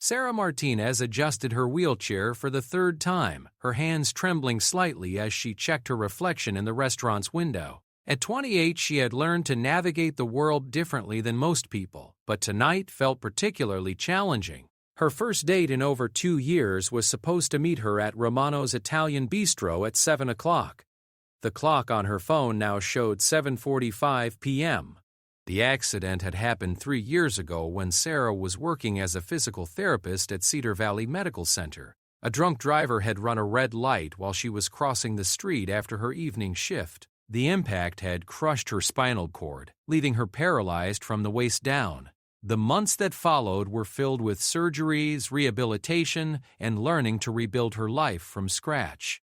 Sarah Martinez adjusted her wheelchair for the third time, her hands trembling slightly as she checked her reflection in the restaurant's window. At 28, she had learned to navigate the world differently than most people, but tonight felt particularly challenging. Her first date in over 2 years was supposed to meet her at Romano's Italian Bistro at 7 o'clock. The clock on her phone now showed 7:45 p.m. The accident had happened 3 years ago when Sarah was working as a physical therapist at Cedar Valley Medical Center. A drunk driver had run a red light while she was crossing the street after her evening shift. The impact had crushed her spinal cord, leaving her paralyzed from the waist down. The months that followed were filled with surgeries, rehabilitation, and learning to rebuild her life from scratch.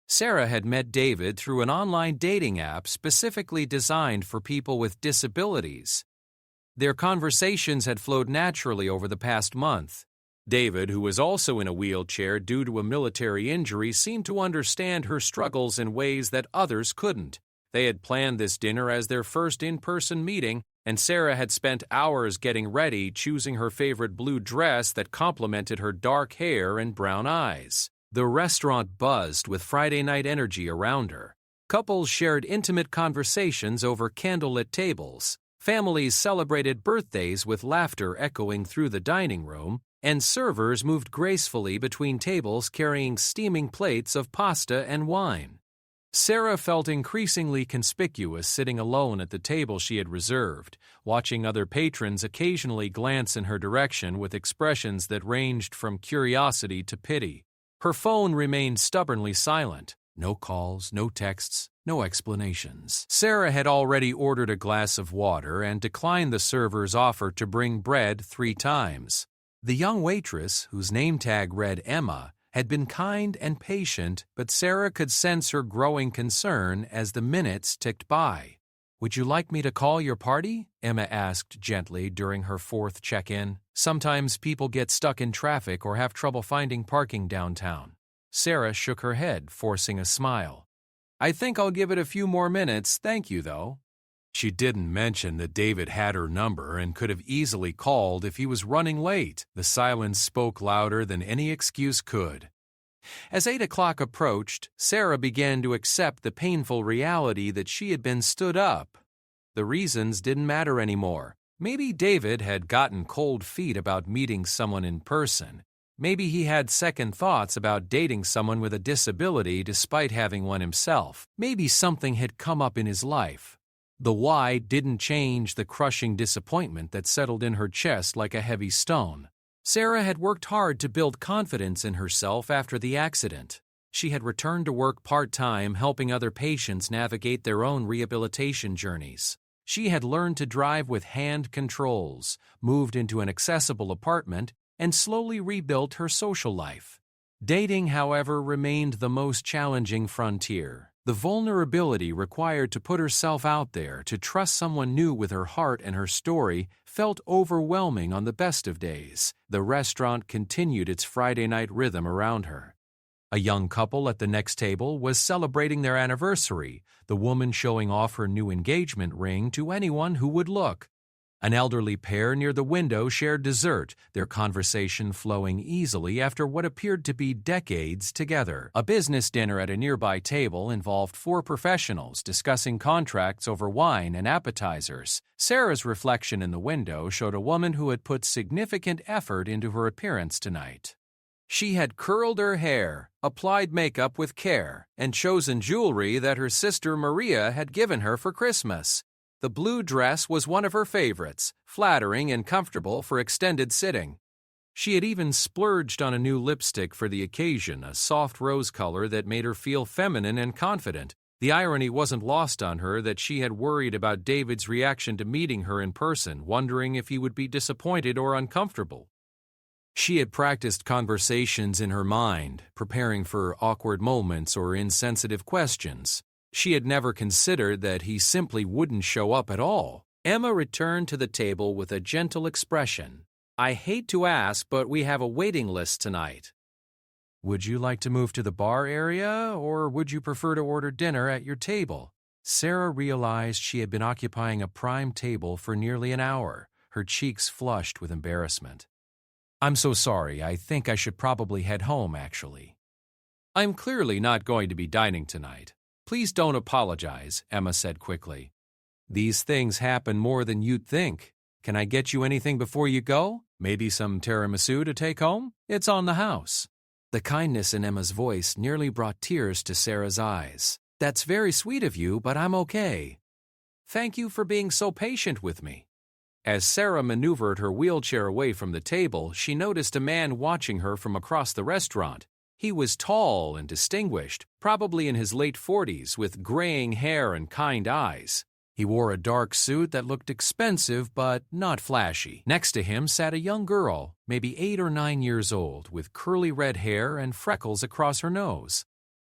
Sarah had met David through an online dating app specifically designed for people with disabilities. Their conversations had flowed naturally over the past month. David, who was also in a wheelchair due to a military injury, seemed to understand her struggles in ways that others couldn't. They had planned this dinner as their first in-person meeting, and Sarah had spent hours getting ready, choosing her favorite blue dress that complemented her dark hair and brown eyes. The restaurant buzzed with Friday night energy around her. Couples shared intimate conversations over candlelit tables. Families celebrated birthdays with laughter echoing through the dining room, and servers moved gracefully between tables carrying steaming plates of pasta and wine. Sarah felt increasingly conspicuous sitting alone at the table she had reserved, watching other patrons occasionally glance in her direction with expressions that ranged from curiosity to pity. Her phone remained stubbornly silent. No calls, no texts, no explanations. Sarah had already ordered a glass of water and declined the server's offer to bring bread 3 times. The young waitress, whose name tag read Emma, had been kind and patient, but Sarah could sense her growing concern as the minutes ticked by. "Would you like me to call your party?" Emma asked gently during her 4th check-in. "Sometimes people get stuck in traffic or have trouble finding parking downtown." Sarah shook her head, forcing a smile. "I think I'll give it a few more minutes, thank you, though." She didn't mention that David had her number and could have easily called if he was running late. The silence spoke louder than any excuse could. As 8 o'clock approached, Sarah began to accept the painful reality that she had been stood up. The reasons didn't matter anymore. Maybe David had gotten cold feet about meeting someone in person. Maybe he had second thoughts about dating someone with a disability despite having one himself. Maybe something had come up in his life. The why didn't change the crushing disappointment that settled in her chest like a heavy stone. Sarah had worked hard to build confidence in herself after the accident. She had returned to work part-time, helping other patients navigate their own rehabilitation journeys. She had learned to drive with hand controls, moved into an accessible apartment, and slowly rebuilt her social life. Dating, however, remained the most challenging frontier. The vulnerability required to put herself out there, to trust someone new with her heart and her story, felt overwhelming on the best of days. The restaurant continued its Friday night rhythm around her. A young couple at the next table was celebrating their anniversary, the woman showing off her new engagement ring to anyone who would look. An elderly pair near the window shared dessert, their conversation flowing easily after what appeared to be decades together. A business dinner at a nearby table involved 4 professionals discussing contracts over wine and appetizers. Sarah's reflection in the window showed a woman who had put significant effort into her appearance tonight. She had curled her hair, applied makeup with care, and chosen jewelry that her sister Maria had given her for Christmas. The blue dress was one of her favorites, flattering and comfortable for extended sitting. She had even splurged on a new lipstick for the occasion, a soft rose color that made her feel feminine and confident. The irony wasn't lost on her that she had worried about David's reaction to meeting her in person, wondering if he would be disappointed or uncomfortable. She had practiced conversations in her mind, preparing for awkward moments or insensitive questions. She had never considered that he simply wouldn't show up at all. Emma returned to the table with a gentle expression. "I hate to ask, but we have a waiting list tonight." "Would you like to move to the bar area, or would you prefer to order dinner at your table?" Sarah realized she had been occupying a prime table for nearly an hour, her cheeks flushed with embarrassment. I'm so sorry. I think I should probably head home, actually. I'm clearly not going to be dining tonight. Please don't apologize, Emma said quickly. These things happen more than you'd think. Can I get you anything before you go? Maybe some tiramisu to take home? It's on the house. The kindness in Emma's voice nearly brought tears to Sarah's eyes. That's very sweet of you, but I'm okay. Thank you for being so patient with me. As Sarah maneuvered her wheelchair away from the table, she noticed a man watching her from across the restaurant. He was tall and distinguished, probably in his late 40s, with graying hair and kind eyes. He wore a dark suit that looked expensive but not flashy. Next to him sat a young girl, maybe 8 or 9 years old, with curly red hair and freckles across her nose.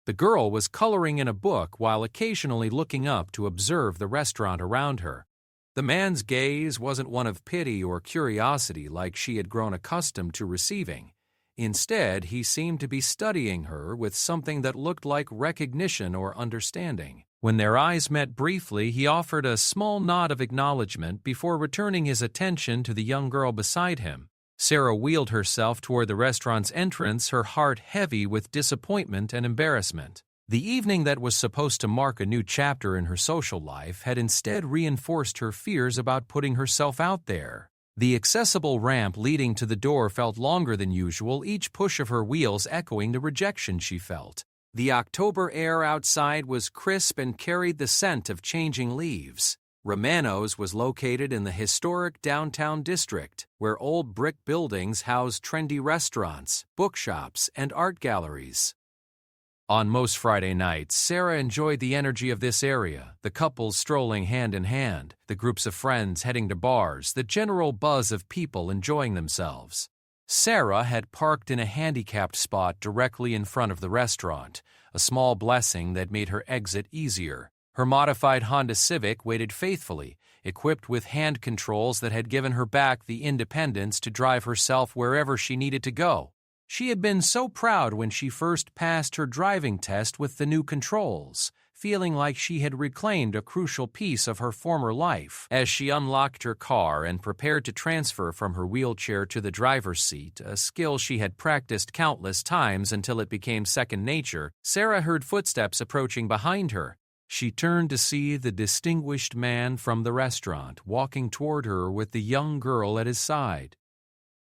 The girl was coloring in a book while occasionally looking up to observe the restaurant around her. The man's gaze wasn't one of pity or curiosity like she had grown accustomed to receiving. Instead, he seemed to be studying her with something that looked like recognition or understanding. When their eyes met briefly, he offered a small nod of acknowledgement before returning his attention to the young girl beside him. Sarah wheeled herself toward the restaurant's entrance, her heart heavy with disappointment and embarrassment. The evening that was supposed to mark a new chapter in her social life had instead reinforced her fears about putting herself out there. The accessible ramp leading to the door felt longer than usual, each push of her wheels echoing the rejection she felt. The October air outside was crisp and carried the scent of changing leaves. Romano's was located in the historic downtown district, where old brick buildings housed trendy restaurants, bookshops, and art galleries. On most Friday nights, Sarah enjoyed the energy of this area, the couples strolling hand in hand, the groups of friends heading to bars, the general buzz of people enjoying themselves. Sarah had parked in a handicapped spot directly in front of the restaurant, a small blessing that made her exit easier. Her modified Honda Civic waited faithfully, equipped with hand controls that had given her back the independence to drive herself wherever she needed to go. She had been so proud when she first passed her driving test with the new controls, feeling like she had reclaimed a crucial piece of her former life. As she unlocked her car and prepared to transfer from her wheelchair to the driver's seat, a skill she had practiced countless times until it became second nature, Sarah heard footsteps approaching behind her. She turned to see the distinguished man from the restaurant walking toward her with the young girl at his side.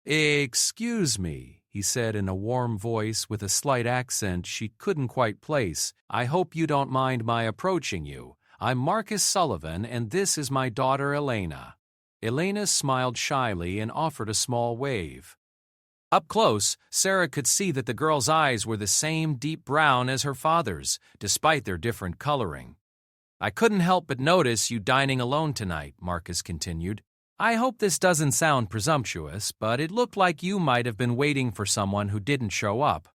"Excuse me," he said in a warm voice with a slight accent she couldn't quite place. "I hope you don't mind my approaching you. I'm Marcus Sullivan, and this is my daughter Elena." Elena smiled shyly and offered a small wave. Up close, Sarah could see that the girl's eyes were the same deep brown as her father's, despite their different coloring. "I couldn't help but notice you dining alone tonight," Marcus continued. "I hope this doesn't sound presumptuous, but it looked like you might have been waiting for someone who didn't show up."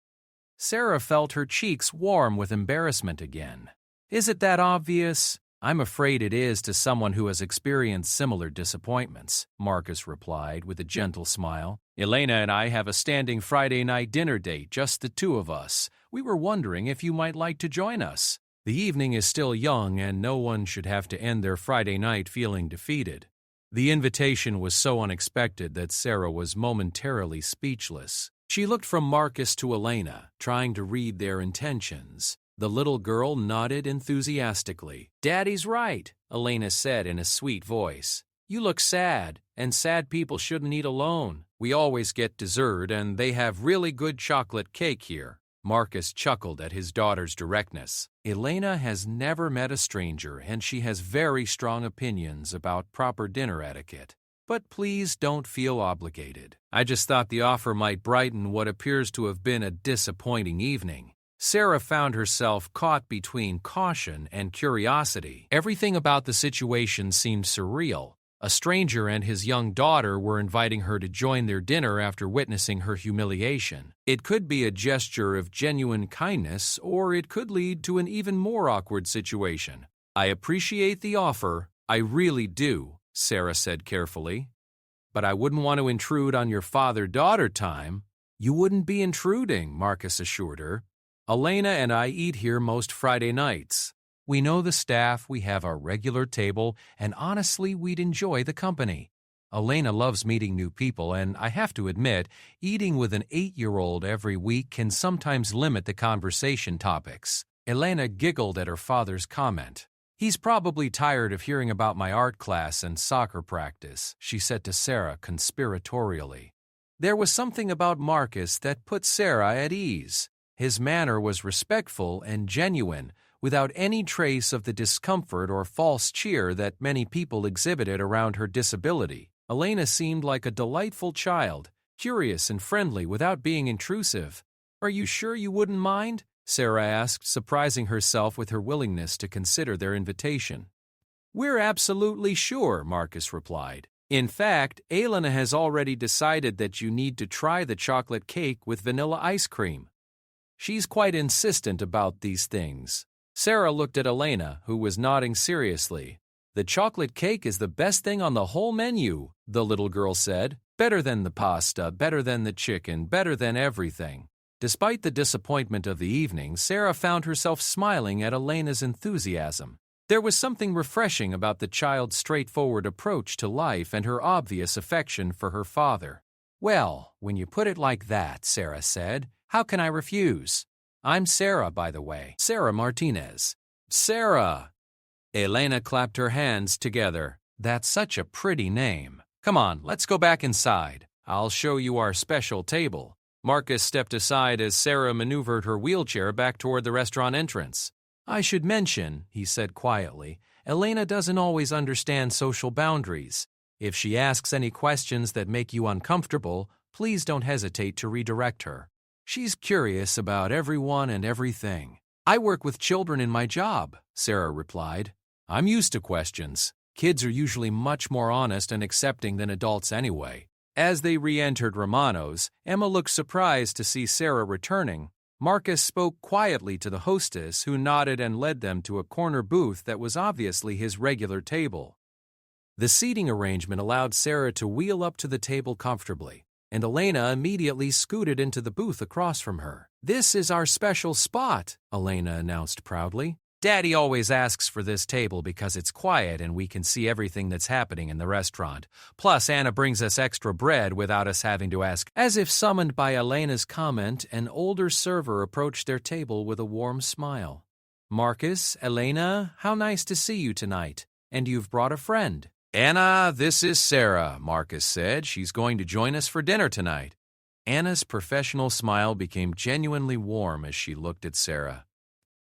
Sarah felt her cheeks warm with embarrassment again. "Is it that obvious?" "I'm afraid it is to someone who has experienced similar disappointments," Marcus replied with a gentle smile. "Elena and I have a standing Friday night dinner date, just the two of us. We were wondering if you might like to join us. The evening is still young, and no one should have to end their Friday night feeling defeated." The invitation was so unexpected that Sarah was momentarily speechless. She looked from Marcus to Elena, trying to read their intentions. The little girl nodded enthusiastically. "Daddy's right," Elena said in a sweet voice. "You look sad, and sad people shouldn't eat alone. We always get dessert, and they have really good chocolate cake here." Marcus chuckled at his daughter's directness. "Elena has never met a stranger, and she has very strong opinions about proper dinner etiquette. But please don't feel obligated. I just thought the offer might brighten what appears to have been a disappointing evening." Sarah found herself caught between caution and curiosity. Everything about the situation seemed surreal. A stranger and his young daughter were inviting her to join their dinner after witnessing her humiliation. It could be a gesture of genuine kindness, or it could lead to an even more awkward situation. "I appreciate the offer, I really do," Sarah said carefully. "But I wouldn't want to intrude on your father-daughter time." "You wouldn't be intruding," Marcus assured her. "Elena and I eat here most Friday nights. We know the staff, we have our regular table, and honestly, we'd enjoy the company." Elena loves meeting new people, and I have to admit, eating with an 8-year-old every week can sometimes limit the conversation topics. Elena giggled at her father's comment. He's probably tired of hearing about my art class and soccer practice, she said to Sarah conspiratorially. There was something about Marcus that put Sarah at ease. His manner was respectful and genuine, without any trace of the discomfort or false cheer that many people exhibited around her disability. Elena seemed like a delightful child, curious and friendly without being intrusive. Are you sure you wouldn't mind? Sarah asked, surprising herself with her willingness to consider their invitation. We're absolutely sure, Marcus replied. In fact, Elena has already decided that you need to try the chocolate cake with vanilla ice cream. She's quite insistent about these things. Sarah looked at Elena, who was nodding seriously. The chocolate cake is the best thing on the whole menu, the little girl said. Better than the pasta, better than the chicken, better than everything. Despite the disappointment of the evening, Sarah found herself smiling at Elena's enthusiasm. There was something refreshing about the child's straightforward approach to life and her obvious affection for her father. Well, when you put it like that, Sarah said, how can I refuse? I'm Sarah, by the way. Sarah Martinez. Sarah! Elena clapped her hands together. That's such a pretty name. Come on, let's go back inside. I'll show you our special table. Marcus stepped aside as Sarah maneuvered her wheelchair back toward the restaurant entrance. I should mention, he said quietly, Elena doesn't always understand social boundaries. If she asks any questions that make you uncomfortable, please don't hesitate to redirect her. She's curious about everyone and everything. I work with children in my job, Sarah replied. I'm used to questions. Kids are usually much more honest and accepting than adults anyway. As they re-entered Romano's, Emma looked surprised to see Sarah returning. Marcus spoke quietly to the hostess, who nodded and led them to a corner booth that was obviously his regular table. The seating arrangement allowed Sarah to wheel up to the table comfortably, and Elena immediately scooted into the booth across from her. This is our special spot, Elena announced proudly. Daddy always asks for this table because it's quiet and we can see everything that's happening in the restaurant. Plus, Anna brings us extra bread without us having to ask. As if summoned by Elena's comment, an older server approached their table with a warm smile. Marcus, Elena, how nice to see you tonight. And you've brought a friend. Anna, this is Sarah, Marcus said. She's going to join us for dinner tonight. Anna's professional smile became genuinely warm as she looked at Sarah.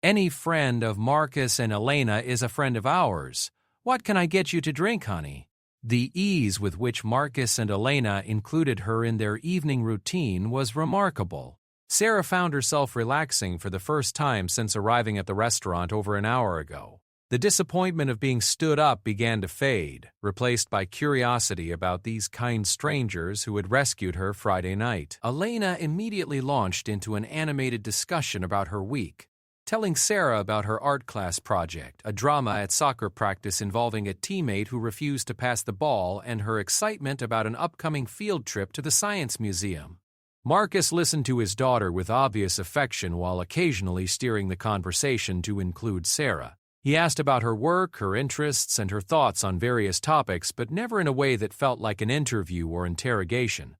Any friend of Marcus and Elena is a friend of ours. What can I get you to drink, honey? The ease with which Marcus and Elena included her in their evening routine was remarkable. Sarah found herself relaxing for the first time since arriving at the restaurant over an hour ago. The disappointment of being stood up began to fade, replaced by curiosity about these kind strangers who had rescued her Friday night. Elena immediately launched into an animated discussion about her week, telling Sarah about her art class project, a drama at soccer practice involving a teammate who refused to pass the ball, and her excitement about an upcoming field trip to the Science Museum. Marcus listened to his daughter with obvious affection while occasionally steering the conversation to include Sarah. He asked about her work, her interests, and her thoughts on various topics, but never in a way that felt like an interview or interrogation.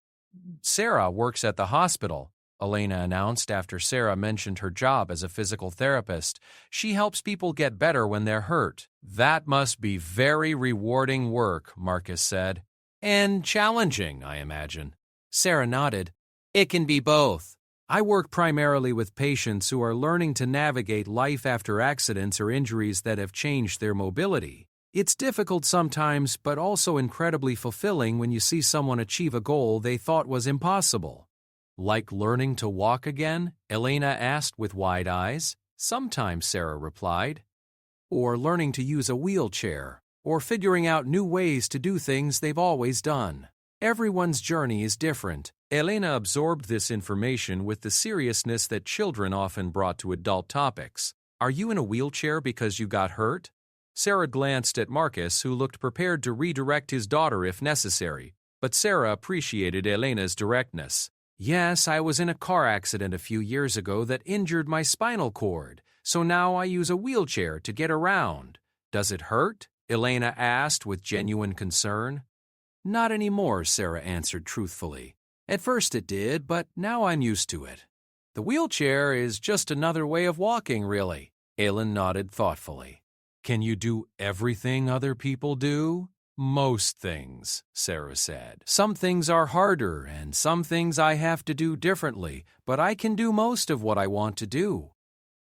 Sarah works at the hospital, Elena announced after Sarah mentioned her job as a physical therapist. She helps people get better when they're hurt. That must be very rewarding work, Marcus said. And challenging, I imagine. Sarah nodded. It can be both. I work primarily with patients who are learning to navigate life after accidents or injuries that have changed their mobility. It's difficult sometimes, but also incredibly fulfilling when you see someone achieve a goal they thought was impossible. Like learning to walk again? Elena asked with wide eyes. Sometimes, Sarah replied. Or learning to use a wheelchair, or figuring out new ways to do things they've always done. Everyone's journey is different. Elena absorbed this information with the seriousness that children often brought to adult topics. Are you in a wheelchair because you got hurt? Sarah glanced at Marcus, who looked prepared to redirect his daughter if necessary, but Sarah appreciated Elena's directness. Yes, I was in a car accident a few years ago that injured my spinal cord, so now I use a wheelchair to get around. Does it hurt? Elena asked with genuine concern. Not anymore, Sarah answered truthfully. At first it did, but now I'm used to it. The wheelchair is just another way of walking, really. Aylin nodded thoughtfully. Can you do everything other people do? Most things, Sarah said. Some things are harder, and some things I have to do differently, but I can do most of what I want to do.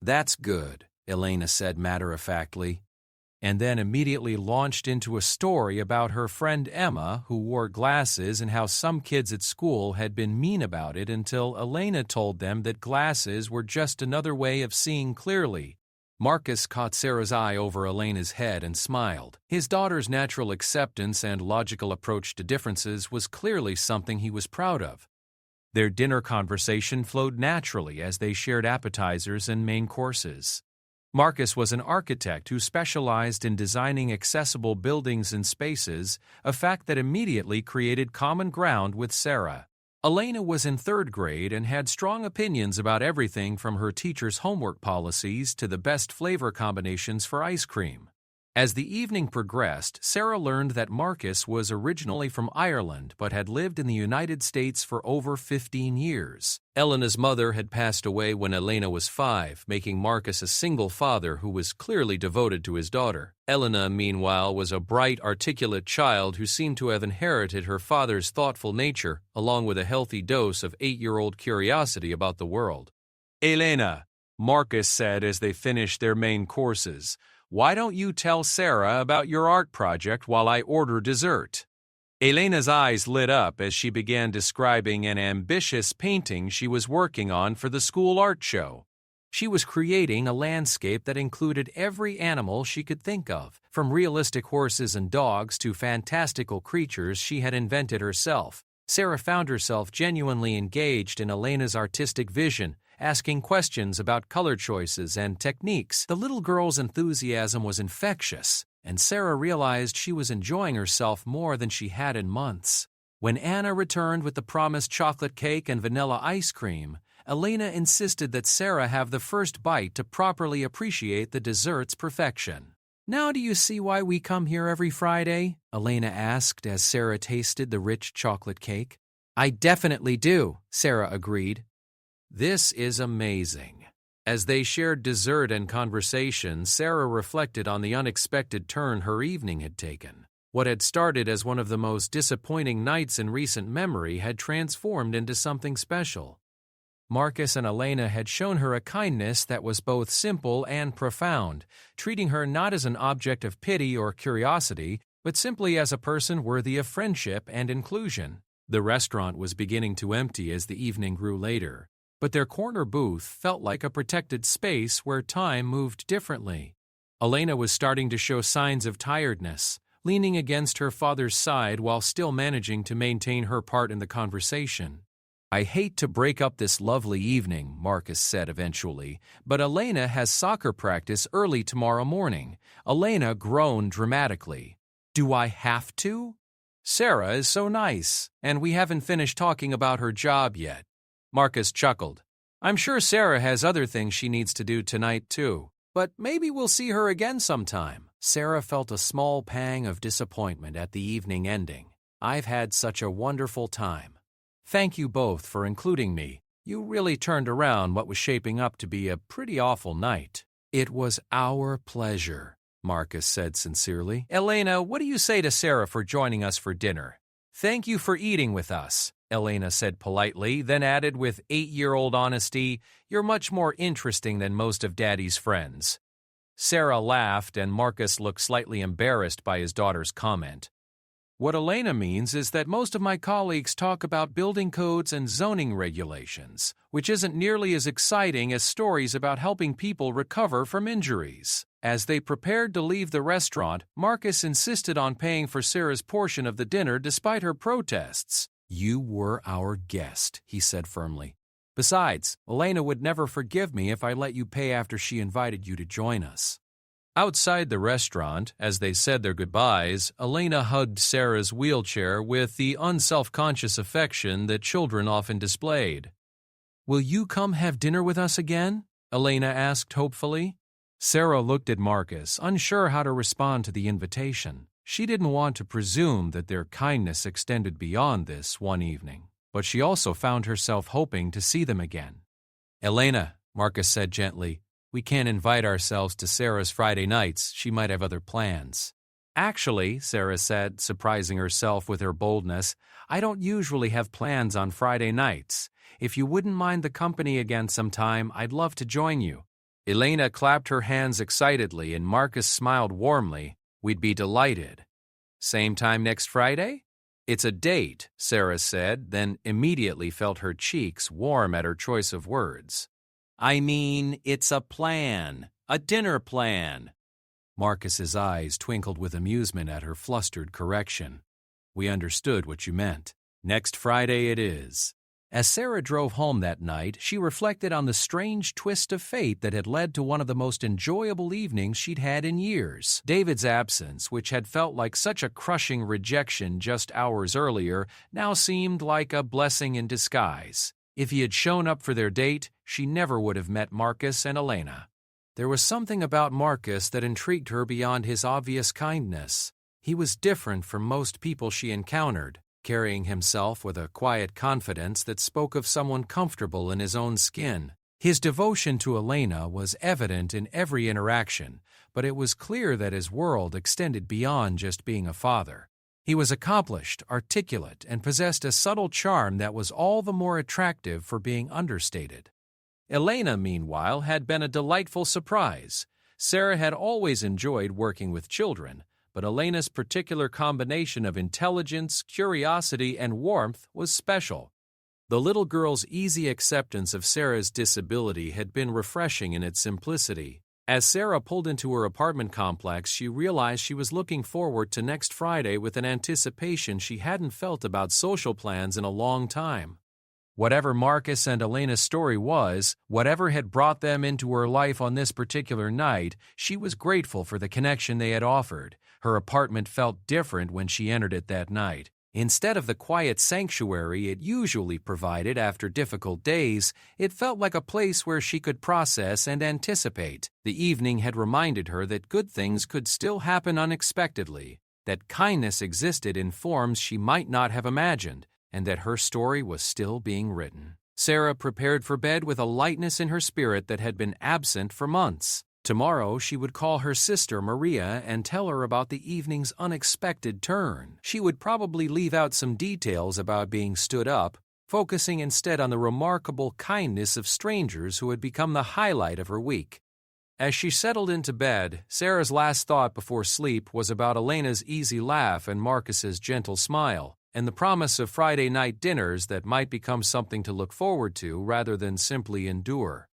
That's good, Elena said matter-of-factly, and then immediately launched into a story about her friend Emma, who wore glasses, and how some kids at school had been mean about it until Elena told them that glasses were just another way of seeing clearly. Marcus caught Sarah's eye over Elena's head and smiled. His daughter's natural acceptance and logical approach to differences was clearly something he was proud of. Their dinner conversation flowed naturally as they shared appetizers and main courses. Marcus was an architect who specialized in designing accessible buildings and spaces, a fact that immediately created common ground with Sarah. Elena was in third grade and had strong opinions about everything from her teacher's homework policies to the best flavor combinations for ice cream. As the evening progressed, Sarah learned that Marcus was originally from Ireland but had lived in the United States for over 15 years. Elena's mother had passed away when Elena was 5, making Marcus a single father who was clearly devoted to his daughter. Elena, meanwhile, was a bright, articulate child who seemed to have inherited her father's thoughtful nature, along with a healthy dose of 8-year-old curiosity about the world. "Elena," Marcus said as they finished their main courses, "why don't you tell Sarah about your art project while I order dessert?" Elena's eyes lit up as she began describing an ambitious painting she was working on for the school art show. She was creating a landscape that included every animal she could think of, from realistic horses and dogs to fantastical creatures she had invented herself. Sarah found herself genuinely engaged in Elena's artistic vision, asking questions about color choices and techniques. The little girl's enthusiasm was infectious, and Sarah realized she was enjoying herself more than she had in months. When Anna returned with the promised chocolate cake and vanilla ice cream, Elena insisted that Sarah have the first bite to properly appreciate the dessert's perfection. "Now do you see why we come here every Friday?" Elena asked as Sarah tasted the rich chocolate cake. "I definitely do," Sarah agreed. "This is amazing." As they shared dessert and conversation, Sarah reflected on the unexpected turn her evening had taken. What had started as one of the most disappointing nights in recent memory had transformed into something special. Marcus and Elena had shown her a kindness that was both simple and profound, treating her not as an object of pity or curiosity, but simply as a person worthy of friendship and inclusion. The restaurant was beginning to empty as the evening grew later, but their corner booth felt like a protected space where time moved differently. Elena was starting to show signs of tiredness, leaning against her father's side while still managing to maintain her part in the conversation. "I hate to break up this lovely evening," Marcus said eventually, "but Elena has soccer practice early tomorrow morning." Elena groaned dramatically. "Do I have to?" "Sarah is so nice, and we haven't finished talking about her job yet." Marcus chuckled. "I'm sure Sarah has other things she needs to do tonight, too. But maybe we'll see her again sometime." Sarah felt a small pang of disappointment at the evening ending. "I've had such a wonderful time. Thank you both for including me. You really turned around what was shaping up to be a pretty awful night." "It was our pleasure," Marcus said sincerely. "Elena, what do you say to Sarah for joining us for dinner?" "Thank you for eating with us," Elena said politely, then added with 8-year-old honesty, "You're much more interesting than most of Daddy's friends." Sarah laughed, and Marcus looked slightly embarrassed by his daughter's comment. "What Elena means is that most of my colleagues talk about building codes and zoning regulations, which isn't nearly as exciting as stories about helping people recover from injuries." As they prepared to leave the restaurant, Marcus insisted on paying for Sarah's portion of the dinner despite her protests. "You were our guest," he said firmly. "Besides, Elena would never forgive me if I let you pay after she invited you to join us." Outside the restaurant, as they said their goodbyes, Elena hugged Sarah's wheelchair with the unself-conscious affection that children often displayed. "Will you come have dinner with us again?" Elena asked hopefully. Sarah looked at Marcus, unsure how to respond to the invitation. She didn't want to presume that their kindness extended beyond this one evening, but she also found herself hoping to see them again. "Elena," Marcus said gently, "we can't invite ourselves to Sarah's Friday nights. She might have other plans." "Actually," Sarah said, surprising herself with her boldness, "I don't usually have plans on Friday nights. If you wouldn't mind the company again sometime, I'd love to join you." Elena clapped her hands excitedly and Marcus smiled warmly. "We'd be delighted." "Same time next Friday?" "It's a date," Sarah said, then immediately felt her cheeks warm at her choice of words. "I mean, it's a plan. A dinner plan." Marcus's eyes twinkled with amusement at her flustered correction. "We understood what you meant. Next Friday it is." As Sarah drove home that night, she reflected on the strange twist of fate that had led to one of the most enjoyable evenings she'd had in years. David's absence, which had felt like such a crushing rejection just hours earlier, now seemed like a blessing in disguise. If he had shown up for their date, she never would have met Marcus and Elena. There was something about Marcus that intrigued her beyond his obvious kindness. He was different from most people she encountered, carrying himself with a quiet confidence that spoke of someone comfortable in his own skin. His devotion to Elena was evident in every interaction, but it was clear that his world extended beyond just being a father. He was accomplished, articulate, and possessed a subtle charm that was all the more attractive for being understated. Elena, meanwhile, had been a delightful surprise. Sarah had always enjoyed working with children, but Elena's particular combination of intelligence, curiosity, and warmth was special. The little girl's easy acceptance of Sarah's disability had been refreshing in its simplicity. As Sarah pulled into her apartment complex, she realized she was looking forward to next Friday with an anticipation she hadn't felt about social plans in a long time. Whatever Marcus and Elena's story was, whatever had brought them into her life on this particular night, she was grateful for the connection they had offered. Her apartment felt different when she entered it that night. Instead of the quiet sanctuary it usually provided after difficult days, it felt like a place where she could process and anticipate. The evening had reminded her that good things could still happen unexpectedly, that kindness existed in forms she might not have imagined, and that her story was still being written. Sarah prepared for bed with a lightness in her spirit that had been absent for months. Tomorrow she would call her sister Maria and tell her about the evening's unexpected turn. She would probably leave out some details about being stood up, focusing instead on the remarkable kindness of strangers who had become the highlight of her week. As she settled into bed, Sarah's last thought before sleep was about Elena's easy laugh and Marcus's gentle smile, and the promise of Friday night dinners that might become something to look forward to rather than simply endure.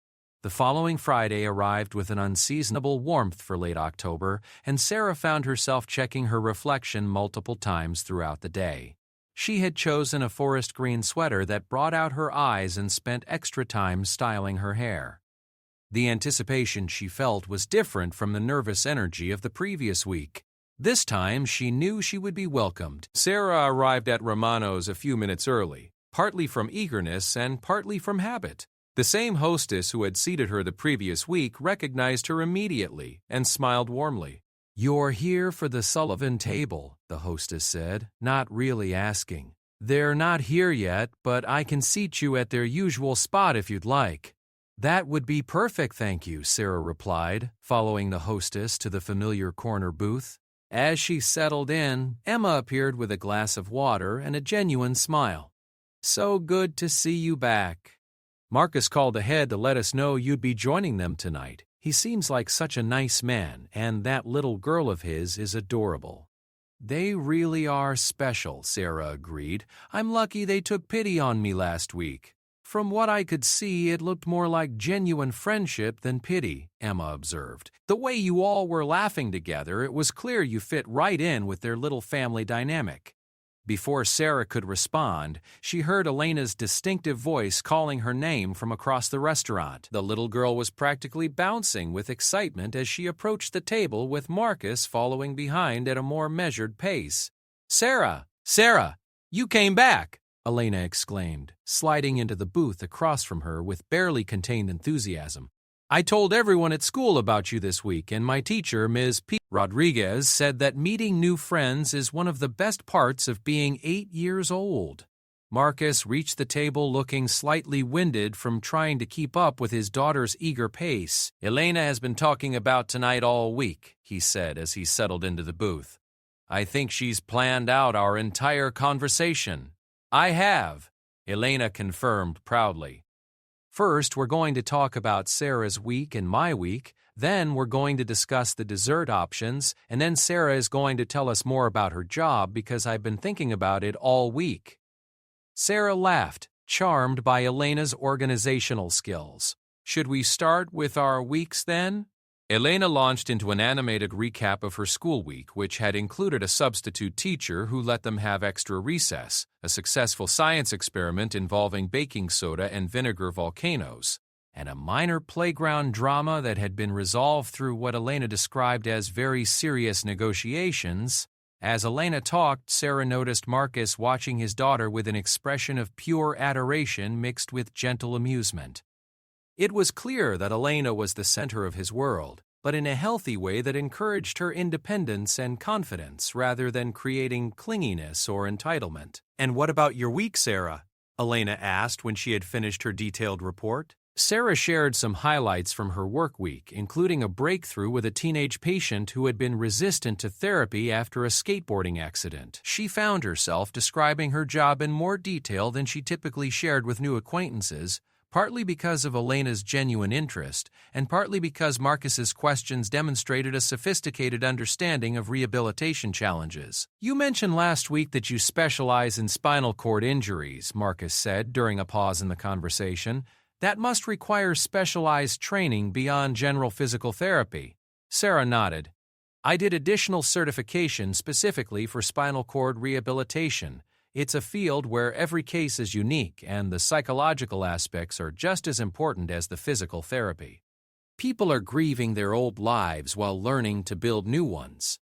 The following Friday arrived with an unseasonable warmth for late October, and Sarah found herself checking her reflection multiple times throughout the day. She had chosen a forest green sweater that brought out her eyes and spent extra time styling her hair. The anticipation she felt was different from the nervous energy of the previous week. This time, she knew she would be welcomed. Sarah arrived at Romano's a few minutes early, partly from eagerness and partly from habit. The same hostess who had seated her the previous week recognized her immediately and smiled warmly. "You're here for the Sullivan table," the hostess said, not really asking. "They're not here yet, but I can seat you at their usual spot if you'd like." "That would be perfect, thank you," Sarah replied, following the hostess to the familiar corner booth. As she settled in, Emma appeared with a glass of water and a genuine smile. "So good to see you back. Marcus called ahead to let us know you'd be joining them tonight. He seems like such a nice man, and that little girl of his is adorable." "They really are special," Sarah agreed. "I'm lucky they took pity on me last week." "From what I could see, it looked more like genuine friendship than pity," Emma observed. "The way you all were laughing together, it was clear you fit right in with their little family dynamic." Before Sarah could respond, she heard Elena's distinctive voice calling her name from across the restaurant. The little girl was practically bouncing with excitement as she approached the table with Marcus following behind at a more measured pace. "Sarah! Sarah! You came back!" Elena exclaimed, sliding into the booth across from her with barely contained enthusiasm. I told everyone at school about you this week, and my teacher, Ms. P. Rodriguez, said that meeting new friends is one of the best parts of being 8 years old. Marcus reached the table looking slightly winded from trying to keep up with his daughter's eager pace. Elena has been talking about tonight all week, he said as he settled into the booth. I think she's planned out our entire conversation. I have, Elena confirmed proudly. First, we're going to talk about Sarah's week and my week. Then we're going to discuss the dessert options, and then Sarah is going to tell us more about her job because I've been thinking about it all week. Sarah laughed, charmed by Elena's organizational skills. Should we start with our weeks then? Elena launched into an animated recap of her school week, which had included a substitute teacher who let them have extra recess, a successful science experiment involving baking soda and vinegar volcanoes, and a minor playground drama that had been resolved through what Elena described as very serious negotiations. As Elena talked, Sarah noticed Marcus watching his daughter with an expression of pure adoration mixed with gentle amusement. It was clear that Elena was the center of his world, but in a healthy way that encouraged her independence and confidence rather than creating clinginess or entitlement. "And what about your week, Sarah?" Elena asked when she had finished her detailed report. Sarah shared some highlights from her work week, including a breakthrough with a teenage patient who had been resistant to therapy after a skateboarding accident. She found herself describing her job in more detail than she typically shared with new acquaintances, partly because of Elena's genuine interest, and partly because Marcus's questions demonstrated a sophisticated understanding of rehabilitation challenges. "You mentioned last week that you specialize in spinal cord injuries," Marcus said during a pause in the conversation. "That must require specialized training beyond general physical therapy." Sarah nodded. "I did additional certification specifically for spinal cord rehabilitation. It's a field where every case is unique, and the psychological aspects are just as important as the physical therapy. People are grieving their old lives while learning to build new ones."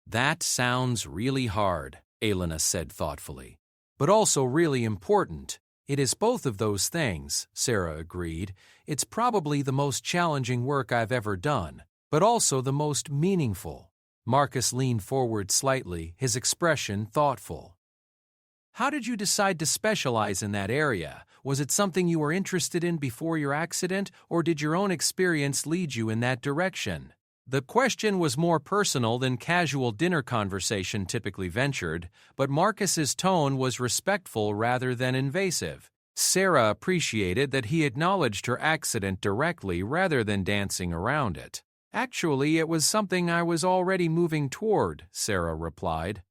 "That sounds really hard," Elena said thoughtfully, "but also really important." "It is both of those things," Sarah agreed. "It's probably the most challenging work I've ever done, but also the most meaningful." Marcus leaned forward slightly, his expression thoughtful. "How did you decide to specialize in that area? Was it something you were interested in before your accident, or did your own experience lead you in that direction?" The question was more personal than casual dinner conversation typically ventured, but Marcus's tone was respectful rather than invasive. Sarah appreciated that he acknowledged her accident directly rather than dancing around it. "Actually, it was something I was already moving toward," Sarah replied.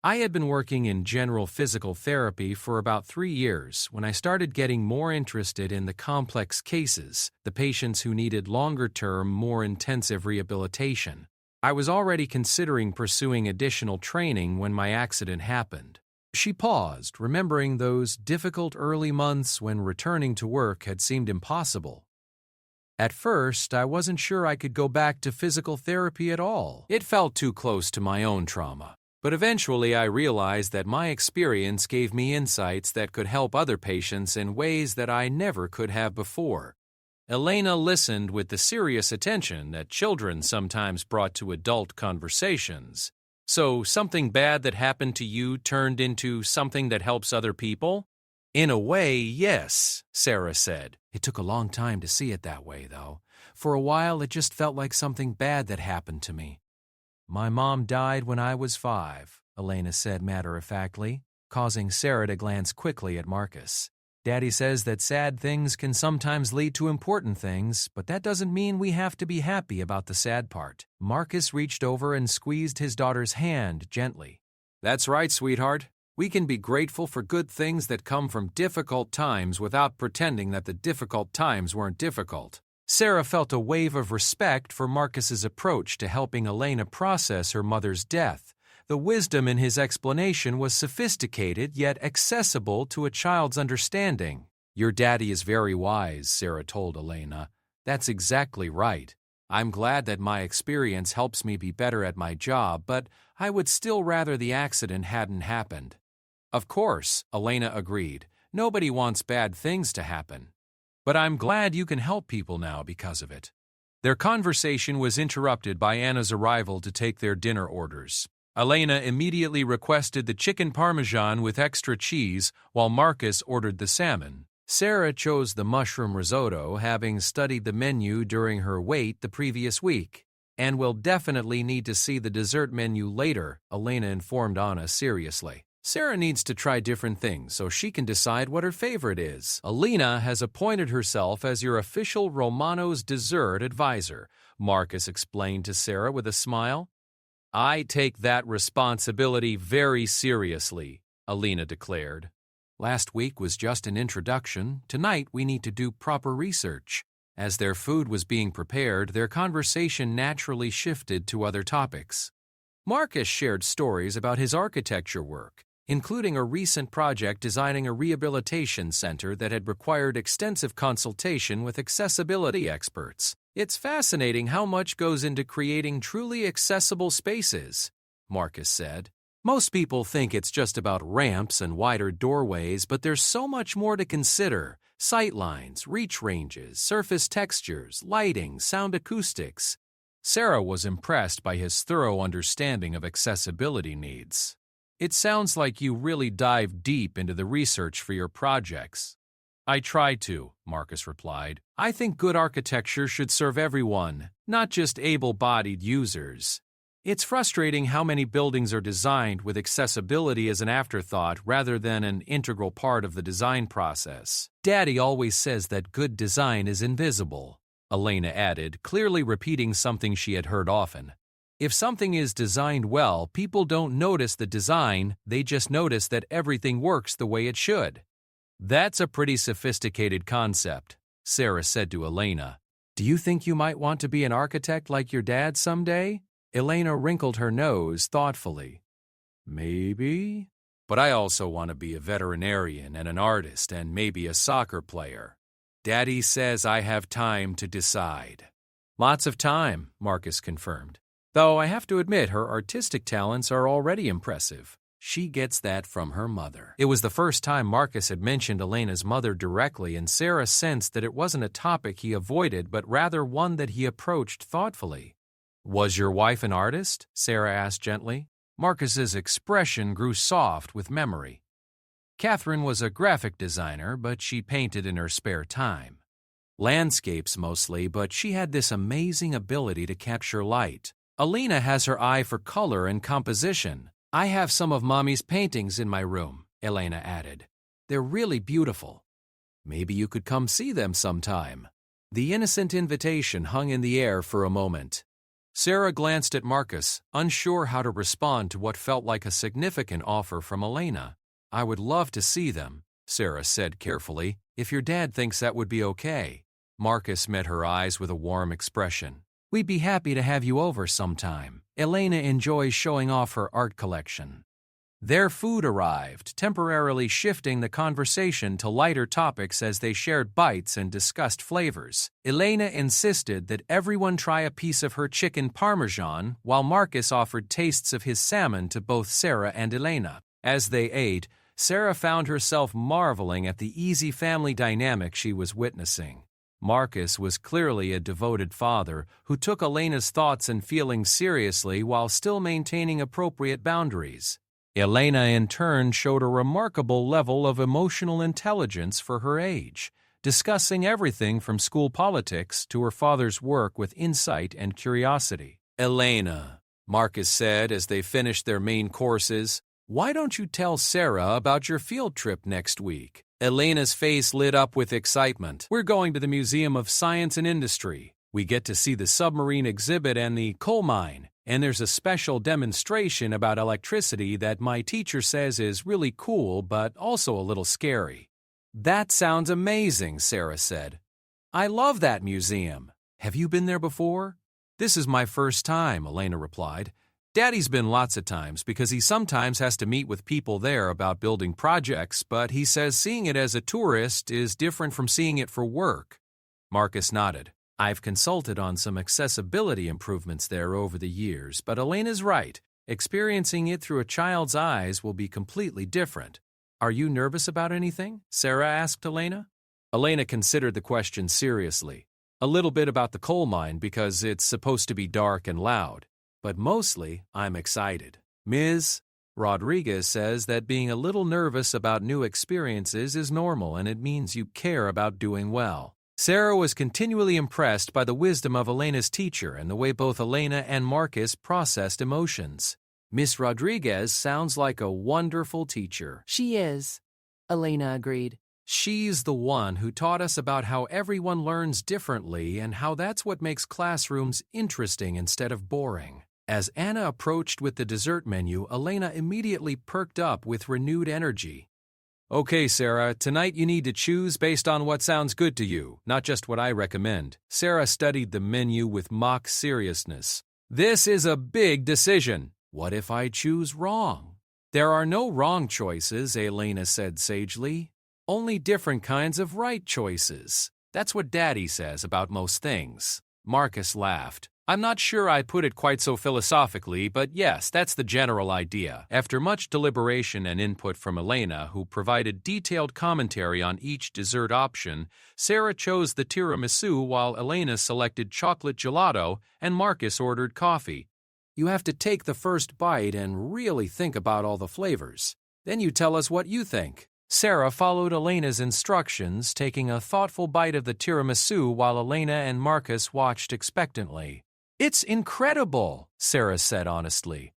"I had been working in general physical therapy for about 3 years when I started getting more interested in the complex cases, the patients who needed longer-term, more intensive rehabilitation. I was already considering pursuing additional training when my accident happened." She paused, remembering those difficult early months when returning to work had seemed impossible. "At first, I wasn't sure I could go back to physical therapy at all. It felt too close to my own trauma. But eventually I realized that my experience gave me insights that could help other patients in ways that I never could have before." Elena listened with the serious attention that children sometimes brought to adult conversations. "So something bad that happened to you turned into something that helps other people?" "In a way, yes," Sarah said. "It took a long time to see it that way, though. For a while, it just felt like something bad that happened to me." "My mom died when I was 5, Elena said matter-of-factly, causing Sarah to glance quickly at Marcus. "Daddy says that sad things can sometimes lead to important things, but that doesn't mean we have to be happy about the sad part." Marcus reached over and squeezed his daughter's hand gently. "That's right, sweetheart. We can be grateful for good things that come from difficult times without pretending that the difficult times weren't difficult." Sarah felt a wave of respect for Marcus's approach to helping Elena process her mother's death. The wisdom in his explanation was sophisticated yet accessible to a child's understanding. "Your daddy is very wise," Sarah told Elena. "That's exactly right. I'm glad that my experience helps me be better at my job, but I would still rather the accident hadn't happened." "Of course," Elena agreed. "Nobody wants bad things to happen." but I'm glad you can help people now because of it. Their conversation was interrupted by Anna's arrival to take their dinner orders. Elena immediately requested the chicken parmesan with extra cheese, while Marcus ordered the salmon. Sarah chose the mushroom risotto, having studied the menu during her wait the previous week, and will definitely need to see the dessert menu later, Elena informed Anna seriously. Sarah needs to try different things so she can decide what her favorite is. Elena has appointed herself as your official Romano's dessert advisor, Marcus explained to Sarah with a smile. I take that responsibility very seriously, Elena declared. Last week was just an introduction. Tonight we need to do proper research. As their food was being prepared, their conversation naturally shifted to other topics. Marcus shared stories about his architecture work, including a recent project designing a rehabilitation center that had required extensive consultation with accessibility experts. It's fascinating how much goes into creating truly accessible spaces, Marcus said. Most people think it's just about ramps and wider doorways, but there's so much more to consider. Sightlines, reach ranges, surface textures, lighting, sound acoustics. Sarah was impressed by his thorough understanding of accessibility needs. It sounds like you really dive deep into the research for your projects. I try to, Marcus replied. I think good architecture should serve everyone, not just able-bodied users. It's frustrating how many buildings are designed with accessibility as an afterthought rather than an integral part of the design process. Daddy always says that good design is invisible, Elena added, clearly repeating something she had heard often. If something is designed well, people don't notice the design, they just notice that everything works the way it should. That's a pretty sophisticated concept, Sarah said to Elena. Do you think you might want to be an architect like your dad someday? Elena wrinkled her nose thoughtfully. Maybe. But I also want to be a veterinarian and an artist and maybe a soccer player. Daddy says I have time to decide. Lots of time, Marcus confirmed. Though I have to admit her artistic talents are already impressive. She gets that from her mother. It was the first time Marcus had mentioned Elena's mother directly, and Sarah sensed that it wasn't a topic he avoided, but rather one that he approached thoughtfully. Was your wife an artist? Sarah asked gently. Marcus's expression grew soft with memory. Catherine was a graphic designer, but she painted in her spare time. Landscapes mostly, but she had this amazing ability to capture light. Elena has her eye for color and composition. I have some of Mommy's paintings in my room, Elena added. They're really beautiful. Maybe you could come see them sometime. The innocent invitation hung in the air for a moment. Sarah glanced at Marcus, unsure how to respond to what felt like a significant offer from Elena. I would love to see them, Sarah said carefully, if your dad thinks that would be okay. Marcus met her eyes with a warm expression. We'd be happy to have you over sometime. Elena enjoys showing off her art collection. Their food arrived, temporarily shifting the conversation to lighter topics as they shared bites and discussed flavors. Elena insisted that everyone try a piece of her chicken parmesan, while Marcus offered tastes of his salmon to both Sarah and Elena. As they ate, Sarah found herself marveling at the easy family dynamic she was witnessing. Marcus was clearly a devoted father who took Elena's thoughts and feelings seriously while still maintaining appropriate boundaries. Elena, in turn, showed a remarkable level of emotional intelligence for her age, discussing everything from school politics to her father's work with insight and curiosity. Elena, Marcus said as they finished their main courses, why don't you tell Sarah about your field trip next week? Elena's face lit up with excitement. We're going to the Museum of Science and Industry. We get to see the submarine exhibit and the coal mine, and there's a special demonstration about electricity that my teacher says is really cool but also a little scary. That sounds amazing, Sarah said. I love that museum. Have you been there before? This is my first time, Elena replied. Daddy's been lots of times because he sometimes has to meet with people there about building projects, but he says seeing it as a tourist is different from seeing it for work. Marcus nodded. I've consulted on some accessibility improvements there over the years, but Elena's right. Experiencing it through a child's eyes will be completely different. Are you nervous about anything? Sarah asked Elena. Elena considered the question seriously. A little bit about the coal mine because it's supposed to be dark and loud. But mostly, I'm excited. Ms. Rodriguez says that being a little nervous about new experiences is normal and it means you care about doing well. Sarah was continually impressed by the wisdom of Elena's teacher and the way both Elena and Marcus processed emotions. Miss Rodriguez sounds like a wonderful teacher. She is, Elena agreed. She's the one who taught us about how everyone learns differently and how that's what makes classrooms interesting instead of boring. As Anna approached with the dessert menu, Elena immediately perked up with renewed energy. Okay, Sarah, tonight you need to choose based on what sounds good to you, not just what I recommend. Sarah studied the menu with mock seriousness. This is a big decision. What if I choose wrong? There are no wrong choices, Elena said sagely. Only different kinds of right choices. That's what Daddy says about most things. Marcus laughed. I'm not sure I put it quite so philosophically, but yes, that's the general idea. After much deliberation and input from Elena, who provided detailed commentary on each dessert option, Sarah chose the tiramisu while Elena selected chocolate gelato and Marcus ordered coffee. You have to take the first bite and really think about all the flavors. Then you tell us what you think. Sarah followed Elena's instructions, taking a thoughtful bite of the tiramisu while Elena and Marcus watched expectantly. It's incredible, Sarah said honestly.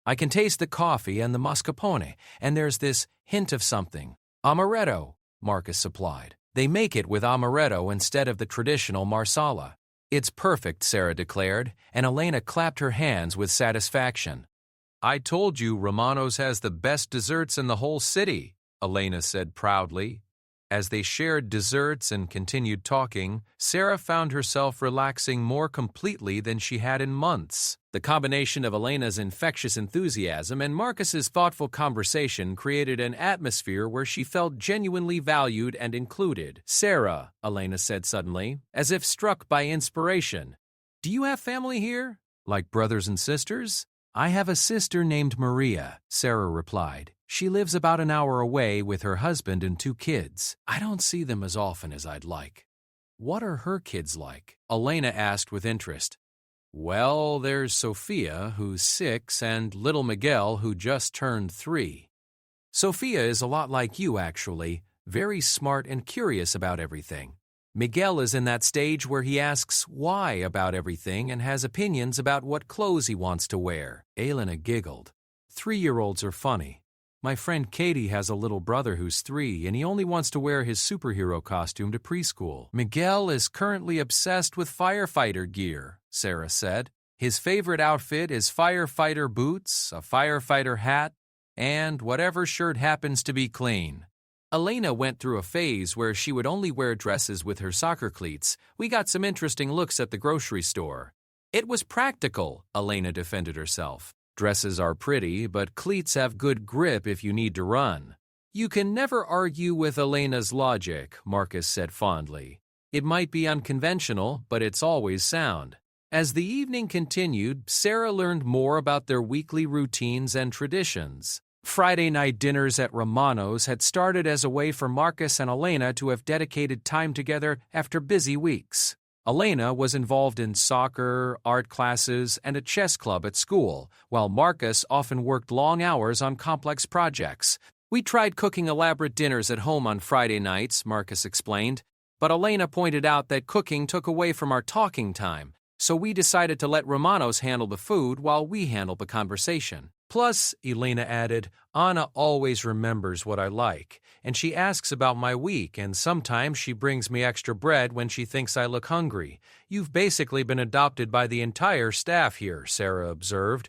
I can taste the coffee and the mascarpone, and there's this hint of something. Amaretto, Marcus supplied. They make it with amaretto instead of the traditional marsala. It's perfect, Sarah declared, and Elena clapped her hands with satisfaction. I told you Romano's has the best desserts in the whole city, Elena said proudly. As they shared desserts and continued talking, Sarah found herself relaxing more completely than she had in months. The combination of Elena's infectious enthusiasm and Marcus's thoughtful conversation created an atmosphere where she felt genuinely valued and included. Sarah, Elena said suddenly, as if struck by inspiration. Do you have family here? Like brothers and sisters? I have a sister named Maria, Sarah replied. She lives about an hour away with her husband and 2 kids. I don't see them as often as I'd like. What are her kids like? Elena asked with interest. Well, there's Sophia, who's 6, and little Miguel, who just turned 3. Sophia is a lot like you, actually, very smart and curious about everything. Miguel is in that stage where he asks why about everything and has opinions about what clothes he wants to wear. Elena giggled. 3-year-olds are funny. My friend Katie has a little brother who's 3, and he only wants to wear his superhero costume to preschool. Miguel is currently obsessed with firefighter gear, Sarah said. His favorite outfit is firefighter boots, a firefighter hat, and whatever shirt happens to be clean. Elena went through a phase where she would only wear dresses with her soccer cleats. We got some interesting looks at the grocery store. It was practical, Elena defended herself. Dresses are pretty, but cleats have good grip if you need to run. You can never argue with Elena's logic, Marcus said fondly. It might be unconventional, but it's always sound. As the evening continued, Sarah learned more about their weekly routines and traditions. Friday night dinners at Romano's had started as a way for Marcus and Elena to have dedicated time together after busy weeks. Elena was involved in soccer, art classes, and a chess club at school, while Marcus often worked long hours on complex projects. We tried cooking elaborate dinners at home on Friday nights, Marcus explained, but Elena pointed out that cooking took away from our talking time, so we decided to let Romano's handle the food while we handled the conversation. Plus, Elena added, Anna always remembers what I like, and she asks about my week, and sometimes she brings me extra bread when she thinks I look hungry. You've basically been adopted by the entire staff here, Sarah observed.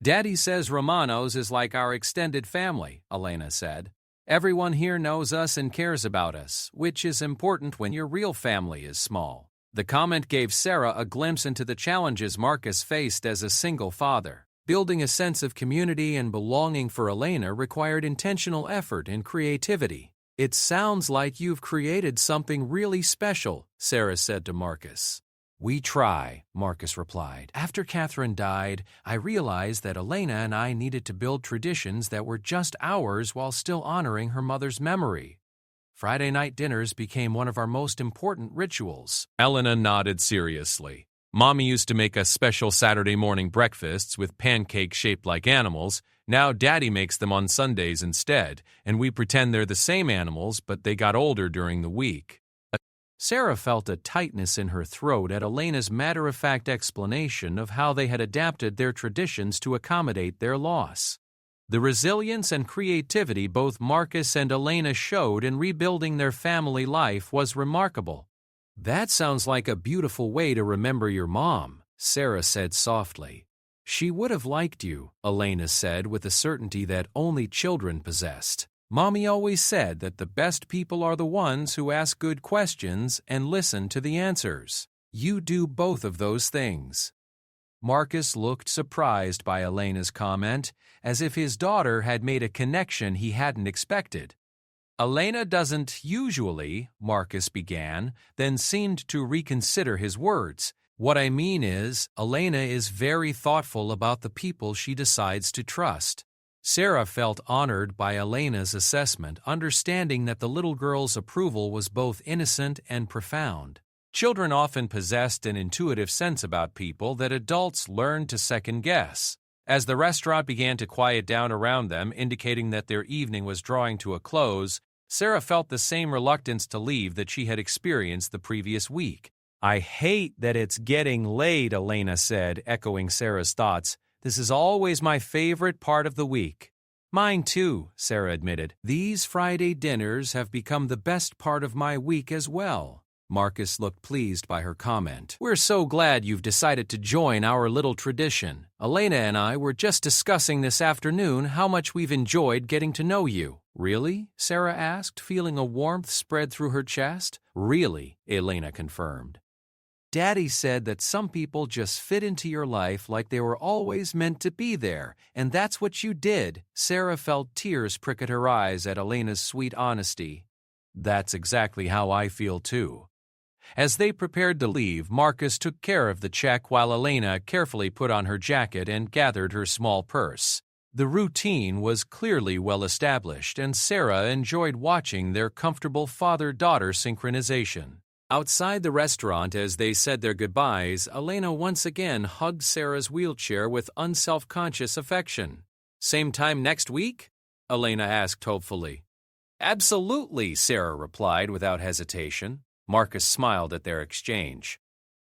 Daddy says Romano's is like our extended family, Elena said. Everyone here knows us and cares about us, which is important when your real family is small. The comment gave Sarah a glimpse into the challenges Marcus faced as a single father. Building a sense of community and belonging for Elena required intentional effort and creativity. It sounds like you've created something really special, Sarah said to Marcus. We try, Marcus replied. After Catherine died, I realized that Elena and I needed to build traditions that were just ours while still honoring her mother's memory. Friday night dinners became one of our most important rituals. Elena nodded seriously. Mommy used to make us special Saturday morning breakfasts with pancakes shaped like animals. Now Daddy makes them on Sundays instead, and we pretend they're the same animals, but they got older during the week. Sarah felt a tightness in her throat at Elena's matter-of-fact explanation of how they had adapted their traditions to accommodate their loss. The resilience and creativity both Marcus and Elena showed in rebuilding their family life was remarkable. "That sounds like a beautiful way to remember your mom," Sarah said softly. "She would have liked you," Elena said with a certainty that only children possessed. "Mommy always said that the best people are the ones who ask good questions and listen to the answers. You do both of those things." Marcus looked surprised by Elena's comment, as if his daughter had made a connection he hadn't expected. "Elena doesn't usually," Marcus began, then seemed to reconsider his words. "What I mean is, Elena is very thoughtful about the people she decides to trust." Sarah felt honored by Elena's assessment, understanding that the little girl's approval was both innocent and profound. Children often possessed an intuitive sense about people that adults learn to second-guess. As the restaurant began to quiet down around them, indicating that their evening was drawing to a close, Sarah felt the same reluctance to leave that she had experienced the previous week. "I hate that it's getting late," Elena said, echoing Sarah's thoughts. "This is always my favorite part of the week." "Mine too," Sarah admitted. "These Friday dinners have become the best part of my week as well." Marcus looked pleased by her comment. "We're so glad you've decided to join our little tradition. Elena and I were just discussing this afternoon how much we've enjoyed getting to know you." "Really?" Sarah asked, feeling a warmth spread through her chest. "Really," Elena confirmed. "Daddy said that some people just fit into your life like they were always meant to be there, and that's what you did." Sarah felt tears prick at her eyes at Elena's sweet honesty. "That's exactly how I feel too." As they prepared to leave, Marcus took care of the check while Elena carefully put on her jacket and gathered her small purse. The routine was clearly well established, and Sarah enjoyed watching their comfortable father-daughter synchronization. Outside the restaurant, as they said their goodbyes, Elena once again hugged Sarah's wheelchair with unselfconscious affection. "Same time next week?" Elena asked hopefully. "Absolutely," Sarah replied without hesitation. Marcus smiled at their exchange.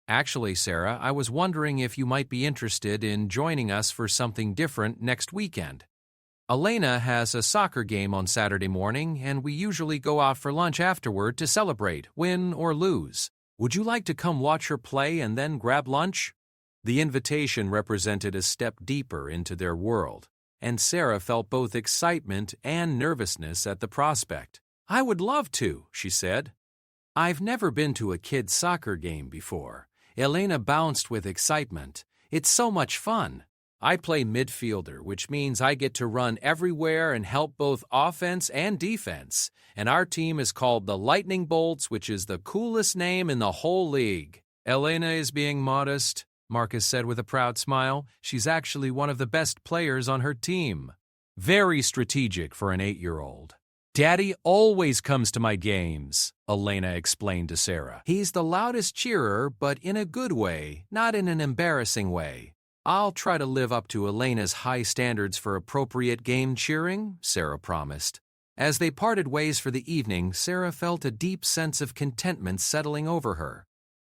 "Actually, Sarah, I was wondering if you might be interested in joining us for something different next weekend. Elena has a soccer game on Saturday morning, and we usually go out for lunch afterward to celebrate, win or lose. Would you like to come watch her play and then grab lunch?" The invitation represented a step deeper into their world, and Sarah felt both excitement and nervousness at the prospect. "I would love to," she said. "I've never been to a kid's soccer game before." Elena bounced with excitement. "It's so much fun. I play midfielder, which means I get to run everywhere and help both offense and defense. And our team is called the Lightning Bolts, which is the coolest name in the whole league." "Elena is being modest," Marcus said with a proud smile. "She's actually one of the best players on her team. Very strategic for an 8-year-old. Daddy always comes to my games," Elena explained to Sarah. "He's the loudest cheerer, but in a good way, not in an embarrassing way." "I'll try to live up to Elena's high standards for appropriate game cheering," Sarah promised. As they parted ways for the evening, Sarah felt a deep sense of contentment settling over her.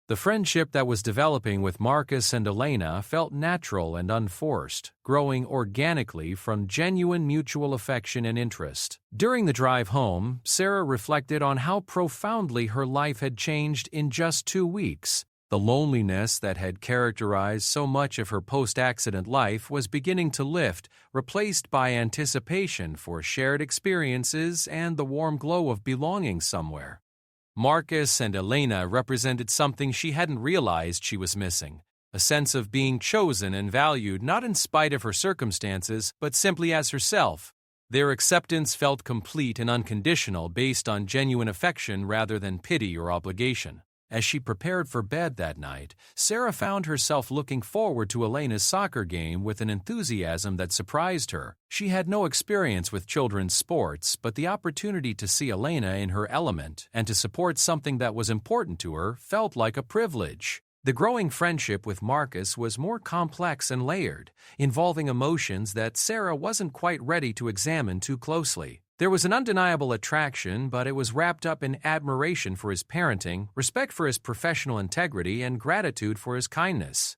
The friendship that was developing with Marcus and Elena felt natural and unforced, growing organically from genuine mutual affection and interest. During the drive home, Sarah reflected on how profoundly her life had changed in just 2 weeks. The loneliness that had characterized so much of her post-accident life was beginning to lift, replaced by anticipation for shared experiences and the warm glow of belonging somewhere. Marcus and Elena represented something she hadn't realized she was missing, a sense of being chosen and valued not in spite of her circumstances, but simply as herself. Their acceptance felt complete and unconditional based on genuine affection rather than pity or obligation. As she prepared for bed that night, Sarah found herself looking forward to Elena's soccer game with an enthusiasm that surprised her. She had no experience with children's sports, but the opportunity to see Elena in her element and to support something that was important to her felt like a privilege. The growing friendship with Marcus was more complex and layered, involving emotions that Sarah wasn't quite ready to examine too closely. There was an undeniable attraction, but it was wrapped up in admiration for his parenting, respect for his professional integrity, and gratitude for his kindness.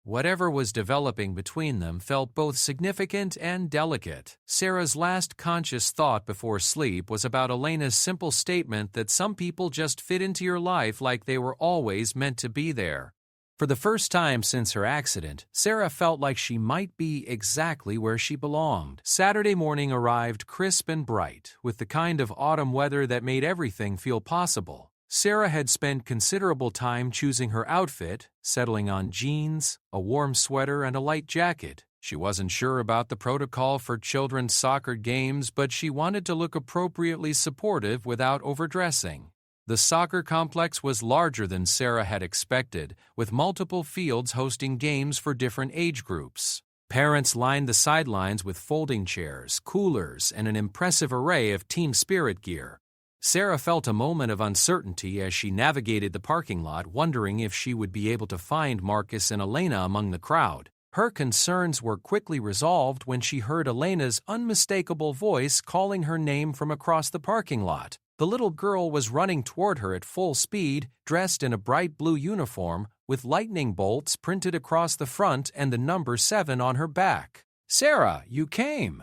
Whatever was developing between them felt both significant and delicate. Sarah's last conscious thought before sleep was about Elena's simple statement that some people just fit into your life like they were always meant to be there. For the first time since her accident, Sarah felt like she might be exactly where she belonged. Saturday morning arrived crisp and bright, with the kind of autumn weather that made everything feel possible. Sarah had spent considerable time choosing her outfit, settling on jeans, a warm sweater, and a light jacket. She wasn't sure about the protocol for children's soccer games, but she wanted to look appropriately supportive without overdressing. The soccer complex was larger than Sarah had expected, with multiple fields hosting games for different age groups. Parents lined the sidelines with folding chairs, coolers, and an impressive array of team spirit gear. Sarah felt a moment of uncertainty as she navigated the parking lot, wondering if she would be able to find Marcus and Elena among the crowd. Her concerns were quickly resolved when she heard Elena's unmistakable voice calling her name from across the parking lot. The little girl was running toward her at full speed, dressed in a bright blue uniform, with lightning bolts printed across the front and the number 7 on her back. "Sarah, you came!"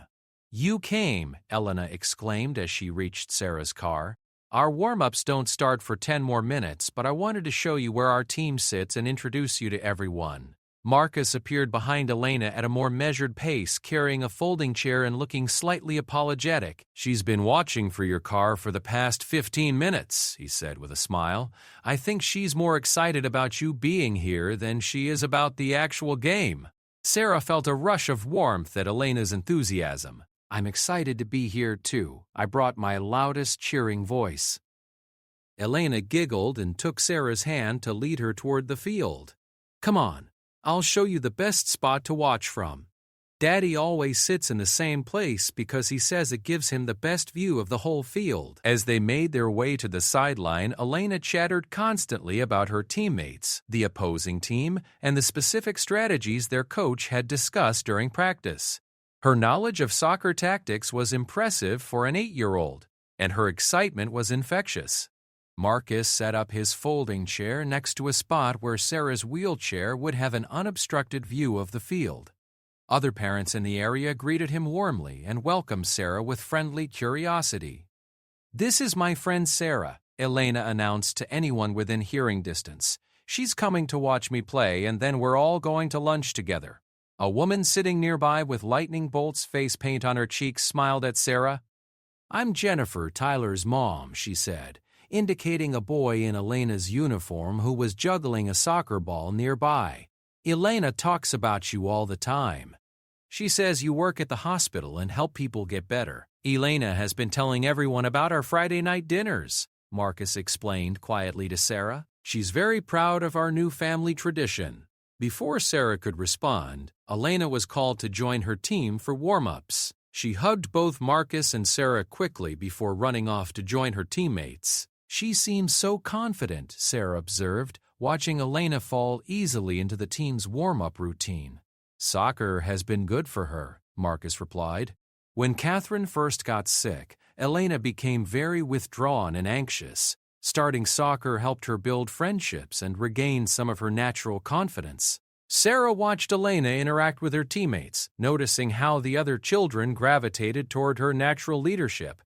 "You came," Elena exclaimed as she reached Sarah's car. "Our warm-ups don't start for 10 more minutes, but I wanted to show you where our team sits and introduce you to everyone." Marcus appeared behind Elena at a more measured pace, carrying a folding chair and looking slightly apologetic. "She's been watching for your car for the past 15 minutes, he said with a smile. "I think she's more excited about you being here than she is about the actual game." Sarah felt a rush of warmth at Elena's enthusiasm. "I'm excited to be here too. I brought my loudest cheering voice." Elena giggled and took Sarah's hand to lead her toward the field. "Come on. I'll show you the best spot to watch from. Daddy always sits in the same place because he says it gives him the best view of the whole field." As they made their way to the sideline, Elena chattered constantly about her teammates, the opposing team, and the specific strategies their coach had discussed during practice. Her knowledge of soccer tactics was impressive for an 8-year-old, and her excitement was infectious. Marcus set up his folding chair next to a spot where Sarah's wheelchair would have an unobstructed view of the field. Other parents in the area greeted him warmly and welcomed Sarah with friendly curiosity. "This is my friend Sarah," Elena announced to anyone within hearing distance. "She's coming to watch me play, and then we're all going to lunch together." A woman sitting nearby with lightning bolts face paint on her cheeks smiled at Sarah. "I'm Jennifer, Tyler's mom," she said, indicating a boy in Elena's uniform who was juggling a soccer ball nearby. "Elena talks about you all the time. She says you work at the hospital and help people get better. Elena has been telling everyone about our Friday night dinners," Marcus explained quietly to Sarah. "She's very proud of our new family tradition." Before Sarah could respond, Elena was called to join her team for warm-ups. She hugged both Marcus and Sarah quickly before running off to join her teammates. "She seems so confident," Sarah observed, watching Elena fall easily into the team's warm-up routine. "Soccer has been good for her," Marcus replied. When Catherine first got sick, Elena became very withdrawn and anxious. Starting soccer helped her build friendships and regain some of her natural confidence. Sarah watched Elena interact with her teammates, noticing how the other children gravitated toward her natural leadership.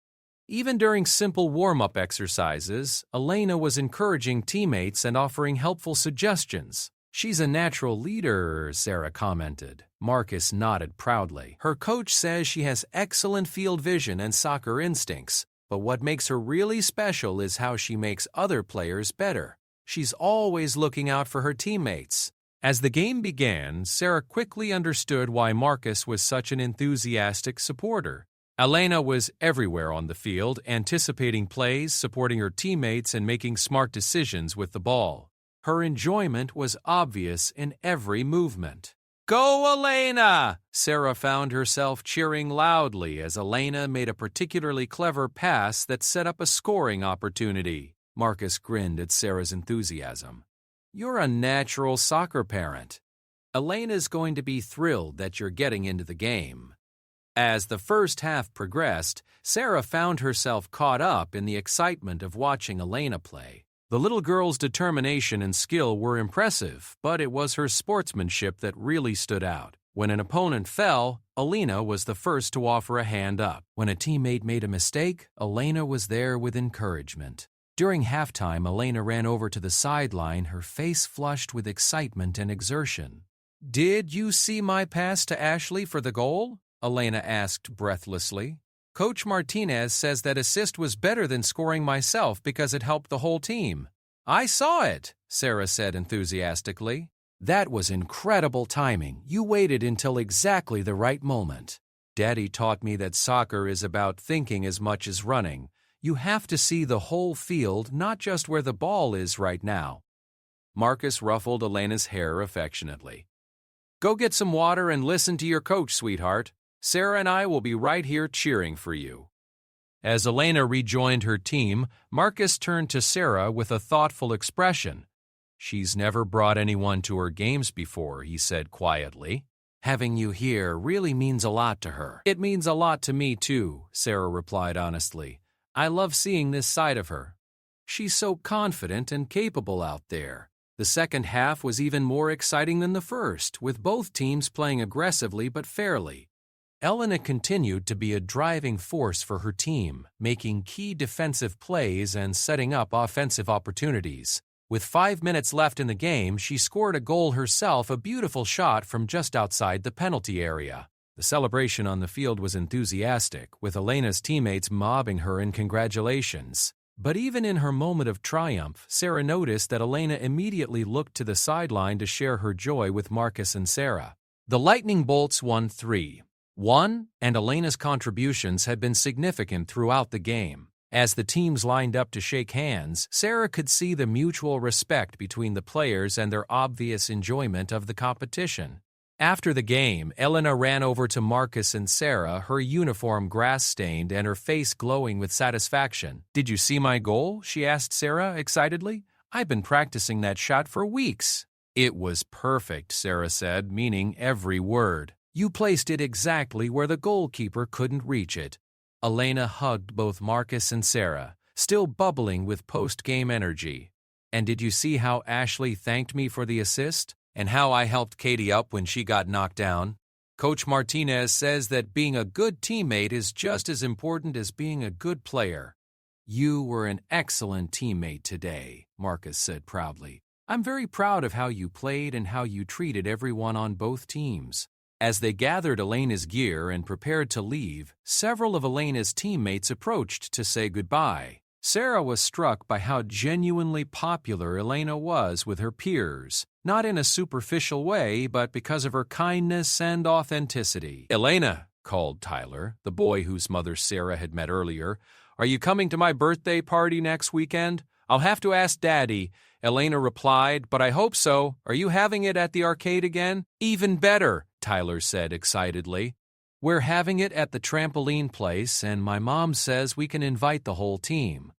Even during simple warm-up exercises, Elena was encouraging teammates and offering helpful suggestions. "She's a natural leader," Sarah commented. Marcus nodded proudly. "Her coach says she has excellent field vision and soccer instincts, but what makes her really special is how she makes other players better. She's always looking out for her teammates." As the game began, Sarah quickly understood why Marcus was such an enthusiastic supporter. Elena was everywhere on the field, anticipating plays, supporting her teammates, and making smart decisions with the ball. Her enjoyment was obvious in every movement. "Go, Elena!" Sarah found herself cheering loudly as Elena made a particularly clever pass that set up a scoring opportunity. Marcus grinned at Sarah's enthusiasm. "You're a natural soccer parent. Elena's going to be thrilled that you're getting into the game." As the first half progressed, Sarah found herself caught up in the excitement of watching Elena play. The little girl's determination and skill were impressive, but it was her sportsmanship that really stood out. When an opponent fell, Elena was the first to offer a hand up. When a teammate made a mistake, Elena was there with encouragement. During halftime, Elena ran over to the sideline, her face flushed with excitement and exertion. "Did you see my pass to Ashley for the goal?" Elena asked breathlessly. "Coach Martinez says that assist was better than scoring myself because it helped the whole team." "I saw it," Sarah said enthusiastically. "That was incredible timing. You waited until exactly the right moment. Daddy taught me that soccer is about thinking as much as running. You have to see the whole field, not just where the ball is right now." Marcus ruffled Elena's hair affectionately. "Go get some water and listen to your coach, sweetheart. Sarah and I will be right here cheering for you." As Elena rejoined her team, Marcus turned to Sarah with a thoughtful expression. "She's never brought anyone to her games before," he said quietly. "Having you here really means a lot to her." "It means a lot to me, too," Sarah replied honestly. "I love seeing this side of her. She's so confident and capable out there." The second half was even more exciting than the first, with both teams playing aggressively but fairly. Elena continued to be a driving force for her team, making key defensive plays and setting up offensive opportunities. With 5 minutes left in the game, she scored a goal herself, a beautiful shot from just outside the penalty area. The celebration on the field was enthusiastic, with Elena's teammates mobbing her in congratulations. But even in her moment of triumph, Sarah noticed that Elena immediately looked to the sideline to share her joy with Marcus and Sarah. The Lightning Bolts won 3-1, and Elena's contributions had been significant throughout the game. As the teams lined up to shake hands, Sarah could see the mutual respect between the players and their obvious enjoyment of the competition. After the game, Elena ran over to Marcus and Sarah, her uniform grass-stained and her face glowing with satisfaction. "Did you see my goal?" she asked Sarah excitedly. "I've been practicing that shot for weeks." "It was perfect," Sarah said, meaning every word. "You placed it exactly where the goalkeeper couldn't reach it." Elena hugged both Marcus and Sarah, still bubbling with post-game energy. "And did you see how Ashley thanked me for the assist? And how I helped Katie up when she got knocked down? Coach Martinez says that being a good teammate is just as important as being a good player." "You were an excellent teammate today," Marcus said proudly. "I'm very proud of how you played and how you treated everyone on both teams." As they gathered Elena's gear and prepared to leave, several of Elena's teammates approached to say goodbye. Sarah was struck by how genuinely popular Elena was with her peers, not in a superficial way, but because of her kindness and authenticity. "Elena," called Tyler, the boy whose mother Sarah had met earlier, "are you coming to my birthday party next weekend?" "I'll have to ask Daddy," Elena replied, "but I hope so. Are you having it at the arcade again?" "Even better," Tyler said excitedly. "We're having it at the trampoline place, and my mom says we can invite the whole team."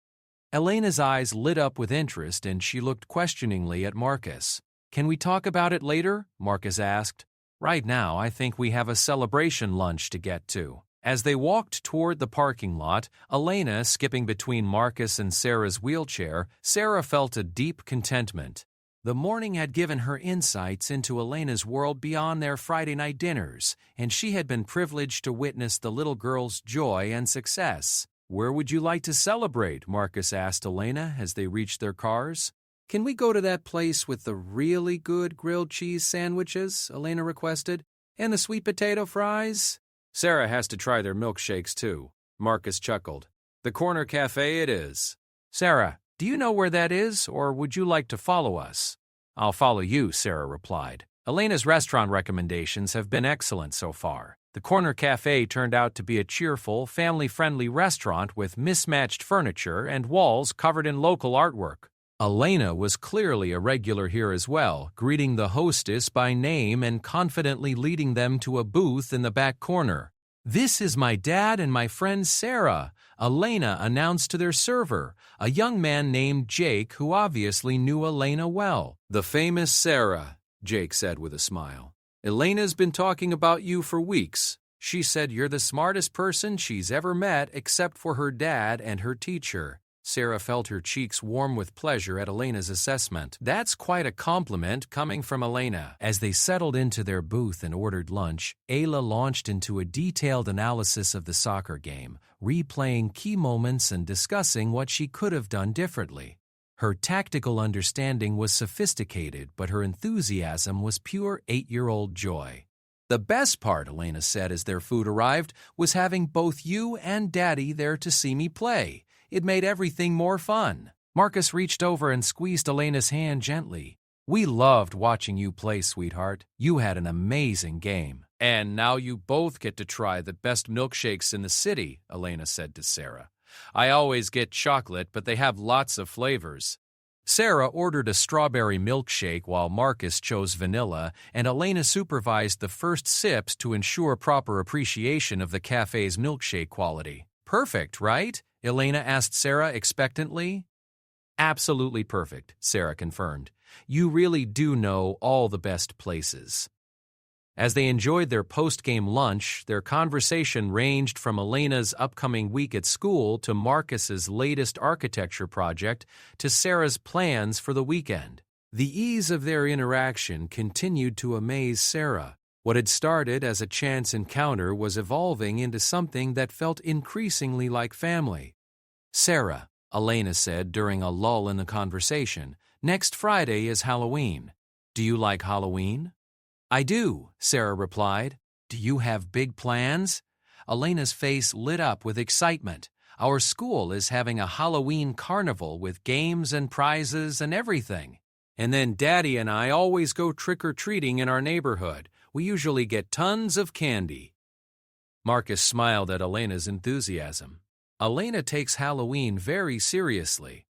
Elena's eyes lit up with interest, and she looked questioningly at Marcus. "Can we talk about it later?" Marcus asked. "Right now, I think we have a celebration lunch to get to." As they walked toward the parking lot, Elena skipping between Marcus and Sarah's wheelchair, Sarah felt a deep contentment. The morning had given her insights into Elena's world beyond their Friday night dinners, and she had been privileged to witness the little girl's joy and success. "Where would you like to celebrate?" Marcus asked Elena as they reached their cars. "Can we go to that place with the really good grilled cheese sandwiches?" Elena requested. "And the sweet potato fries?" "Sarah has to try their milkshakes too," Marcus chuckled. "The Corner Cafe it is." "Sarah, do you know where that is, or would you like to follow us?" "I'll follow you," Sarah replied. "Elena's restaurant recommendations have been excellent so far. The corner cafe turned out to be a cheerful, family-friendly restaurant with mismatched furniture and walls covered in local artwork. Elena was clearly a regular here as well, greeting the hostess by name and confidently leading them to a booth in the back corner. "This is my dad and my friend Sarah," Elena announced to their server, a young man named Jake who obviously knew Elena well. "The famous Sarah," Jake said with a smile. "Elena's been talking about you for weeks. She said you're the smartest person she's ever met except for her dad and her teacher." Sarah felt her cheeks warm with pleasure at Elena's assessment. That's quite a compliment coming from Elena. As they settled into their booth and ordered lunch, Ayla launched into a detailed analysis of the soccer game, replaying key moments and discussing what she could have done differently. Her tactical understanding was sophisticated, but her enthusiasm was pure 8-year-old joy. "The best part," Elena said as their food arrived, "was having both you and Daddy there to see me play. It made everything more fun." Marcus reached over and squeezed Elena's hand gently. "We loved watching you play, sweetheart. You had an amazing game. And now you both get to try the best milkshakes in the city," Elena said to Sarah. "I always get chocolate, but they have lots of flavors." Sarah ordered a strawberry milkshake while Marcus chose vanilla, and Elena supervised the first sips to ensure proper appreciation of the cafe's milkshake quality. "Perfect, right?" Elena asked Sarah expectantly. "Absolutely perfect," Sarah confirmed. "You really do know all the best places." As they enjoyed their post-game lunch, their conversation ranged from Elena's upcoming week at school to Marcus's latest architecture project to Sarah's plans for the weekend. The ease of their interaction continued to amaze Sarah. What had started as a chance encounter was evolving into something that felt increasingly like family. "Sarah," Elena said during a lull in the conversation, "next Friday is Halloween. Do you like Halloween?" "I do," Sarah replied. "Do you have big plans?" Elena's face lit up with excitement. "Our school is having a Halloween carnival with games and prizes and everything. And then Daddy and I always go trick-or-treating in our neighborhood. We usually get tons of candy." Marcus smiled at Elena's enthusiasm. Elena takes Halloween very seriously.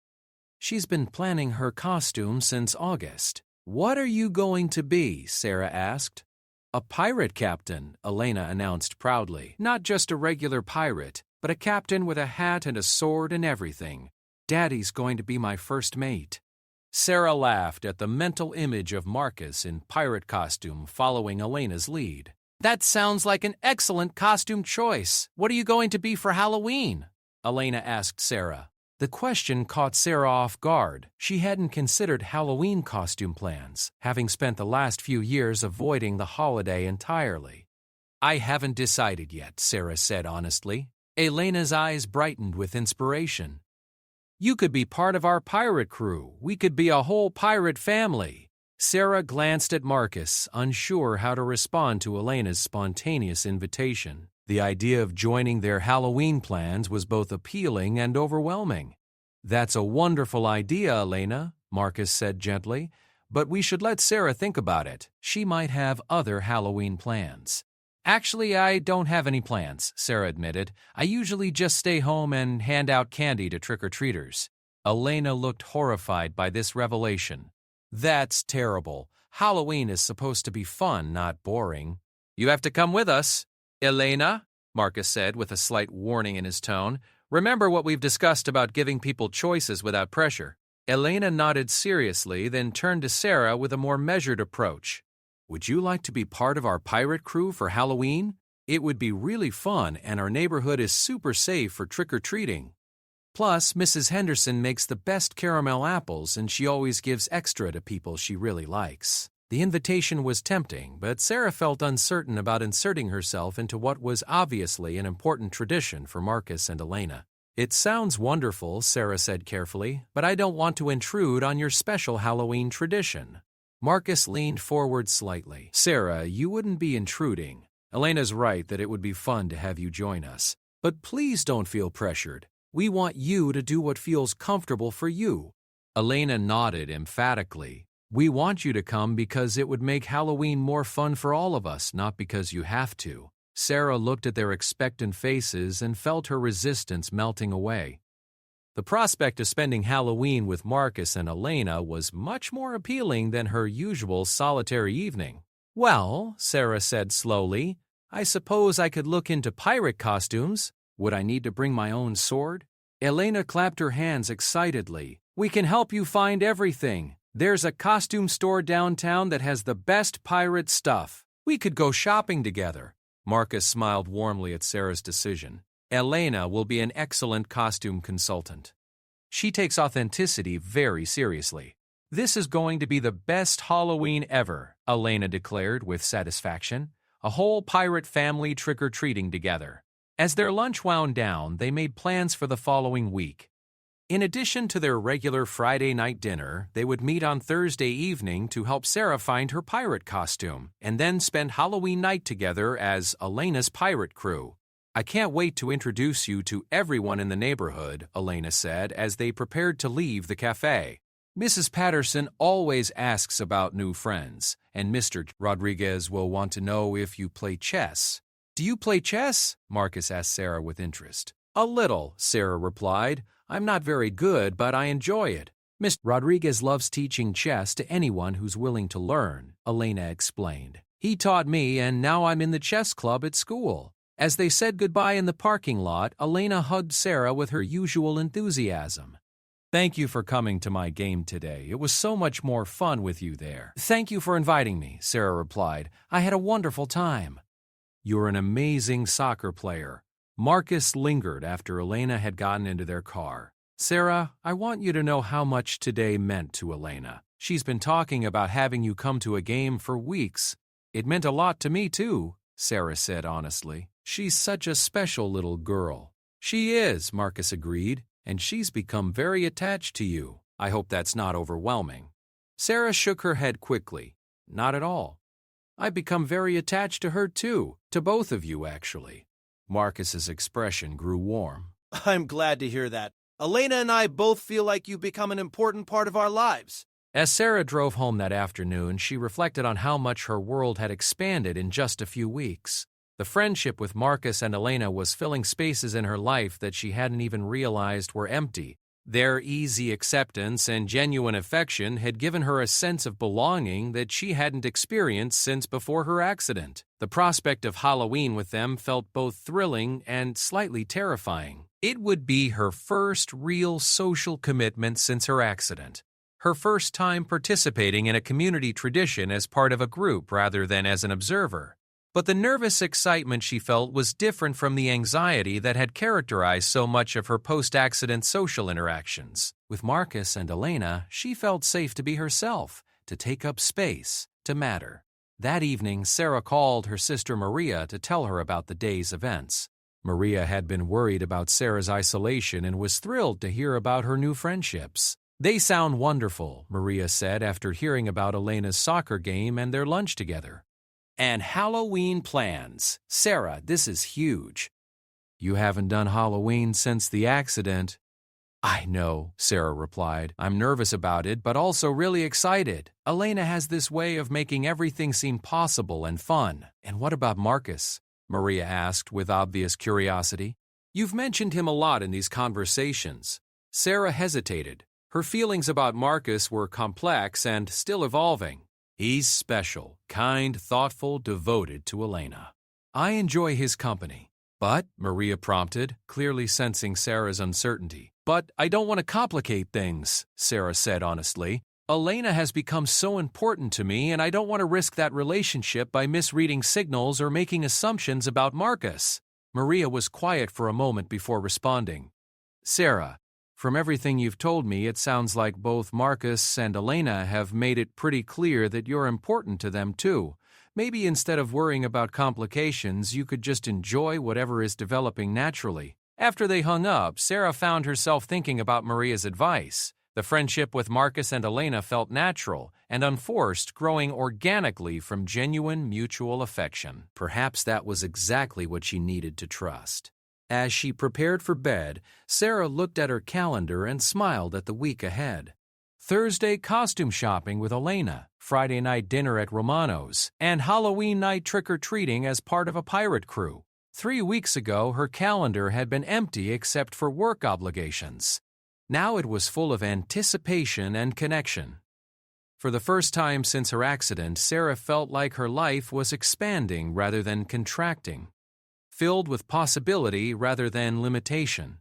She's been planning her costume since August. "What are you going to be?" Sarah asked. "A pirate captain," Elena announced proudly. "Not just a regular pirate, but a captain with a hat and a sword and everything. Daddy's going to be my first mate." Sarah laughed at the mental image of Marcus in pirate costume following Elena's lead. "That sounds like an excellent costume choice. What are you going to be for Halloween?" Elena asked Sarah. The question caught Sarah off guard. She hadn't considered Halloween costume plans, having spent the last few years avoiding the holiday entirely. "I haven't decided yet," Sarah said honestly. Elena's eyes brightened with inspiration. "You could be part of our pirate crew. We could be a whole pirate family." Sarah glanced at Marcus, unsure how to respond to Elena's spontaneous invitation. The idea of joining their Halloween plans was both appealing and overwhelming. "That's a wonderful idea, Elena," Marcus said gently, "but we should let Sarah think about it. She might have other Halloween plans." "Actually, I don't have any plans," Sarah admitted. "I usually just stay home and hand out candy to trick-or-treaters." Elena looked horrified by this revelation. "That's terrible. Halloween is supposed to be fun, not boring." "You have to come with us, Elena," Marcus said with a slight warning in his tone. "Remember what we've discussed about giving people choices without pressure." Elena nodded seriously, then turned to Sarah with a more measured approach. "Would you like to be part of our pirate crew for Halloween? It would be really fun, and our neighborhood is super safe for trick-or-treating. Plus, Mrs. Henderson makes the best caramel apples, and she always gives extra to people she really likes." The invitation was tempting, but Sarah felt uncertain about inserting herself into what was obviously an important tradition for Marcus and Elena. "It sounds wonderful," Sarah said carefully, "but I don't want to intrude on your special Halloween tradition." Marcus leaned forward slightly. "Sarah, you wouldn't be intruding. Elena's right that it would be fun to have you join us. But please don't feel pressured. We want you to do what feels comfortable for you." Elena nodded emphatically. "We want you to come because it would make Halloween more fun for all of us, not because you have to." Sarah looked at their expectant faces and felt her resistance melting away. The prospect of spending Halloween with Marcus and Elena was much more appealing than her usual solitary evening. "Well," Sarah said slowly, "I suppose I could look into pirate costumes. Would I need to bring my own sword?" Elena clapped her hands excitedly. "We can help you find everything. There's a costume store downtown that has the best pirate stuff. We could go shopping together." Marcus smiled warmly at Sarah's decision. "Elena will be an excellent costume consultant. She takes authenticity very seriously." "This is going to be the best Halloween ever," Elena declared with satisfaction. "A whole pirate family trick-or-treating together." As their lunch wound down, they made plans for the following week. In addition to their regular Friday night dinner, they would meet on Thursday evening to help Sarah find her pirate costume, and then spend Halloween night together as Elena's pirate crew. "I can't wait to introduce you to everyone in the neighborhood," Elena said as they prepared to leave the cafe. "Mrs. Patterson always asks about new friends, and Mr. Rodriguez will want to know if you play chess." "Do you play chess?" Marcus asked Sarah with interest. "A little," Sarah replied. "I'm not very good, but I enjoy it." "Mr. Rodriguez loves teaching chess to anyone who's willing to learn," Elena explained. "He taught me, and now I'm in the chess club at school." As they said goodbye in the parking lot, Elena hugged Sarah with her usual enthusiasm. "Thank you for coming to my game today. It was so much more fun with you there." "Thank you for inviting me," Sarah replied. "I had a wonderful time." "You're an amazing soccer player." Marcus lingered after Elena had gotten into their car. "Sarah, I want you to know how much today meant to Elena. She's been talking about having you come to a game for weeks." "It meant a lot to me, too," Sarah said honestly. "She's such a special little girl." "She is," Marcus agreed, "and she's become very attached to you. I hope that's not overwhelming." Sarah shook her head quickly. "Not at all. I've become very attached to her too, to both of you actually." Marcus's expression grew warm. "I'm glad to hear that. Elena and I both feel like you've become an important part of our lives." As Sarah drove home that afternoon, she reflected on how much her world had expanded in just a few weeks. The friendship with Marcus and Elena was filling spaces in her life that she hadn't even realized were empty. Their easy acceptance and genuine affection had given her a sense of belonging that she hadn't experienced since before her accident. The prospect of Halloween with them felt both thrilling and slightly terrifying. It would be her first real social commitment since her accident. Her first time participating in a community tradition as part of a group rather than as an observer. But the nervous excitement she felt was different from the anxiety that had characterized so much of her post-accident social interactions. With Marcus and Elena, she felt safe to be herself, to take up space, to matter. That evening, Sarah called her sister Maria to tell her about the day's events. Maria had been worried about Sarah's isolation and was thrilled to hear about her new friendships. "They sound wonderful," Maria said after hearing about Elena's soccer game and their lunch together. "And Halloween plans. Sarah, this is huge." "You haven't done Halloween since the accident." "I know," Sarah replied. "I'm nervous about it, but also really excited. Elena has this way of making everything seem possible and fun." "And what about Marcus?" Maria asked with obvious curiosity. "You've mentioned him a lot in these conversations." Sarah hesitated. Her feelings about Marcus were complex and still evolving. "He's special, kind, thoughtful, devoted to Elena. I enjoy his company." "But," Maria prompted, clearly sensing Sarah's uncertainty. "But I don't want to complicate things," Sarah said honestly. "Elena has become so important to me, and I don't want to risk that relationship by misreading signals or making assumptions about Marcus." Maria was quiet for a moment before responding. "Sarah, from everything you've told me, it sounds like both Marcus and Elena have made it pretty clear that you're important to them too. Maybe instead of worrying about complications, you could just enjoy whatever is developing naturally." After they hung up, Sarah found herself thinking about Maria's advice. The friendship with Marcus and Elena felt natural and unforced, growing organically from genuine mutual affection. Perhaps that was exactly what she needed to trust. As she prepared for bed, Sarah looked at her calendar and smiled at the week ahead. Thursday costume shopping with Elena, Friday night dinner at Romano's, and Halloween night trick-or-treating as part of a pirate crew. 3 weeks ago, her calendar had been empty except for work obligations. Now it was full of anticipation and connection. For the first time since her accident, Sarah felt like her life was expanding rather than contracting, filled with possibility rather than limitation.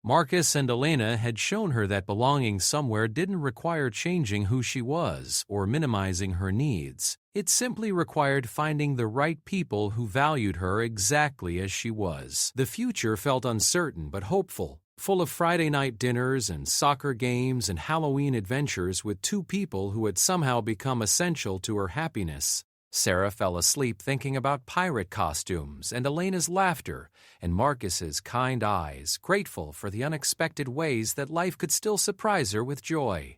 Marcus and Elena had shown her that belonging somewhere didn't require changing who she was or minimizing her needs. It simply required finding the right people who valued her exactly as she was. The future felt uncertain but hopeful, full of Friday night dinners and soccer games and Halloween adventures with two people who had somehow become essential to her happiness. Sarah fell asleep thinking about pirate costumes and Elena's laughter and Marcus's kind eyes, grateful for the unexpected ways that life could still surprise her with joy.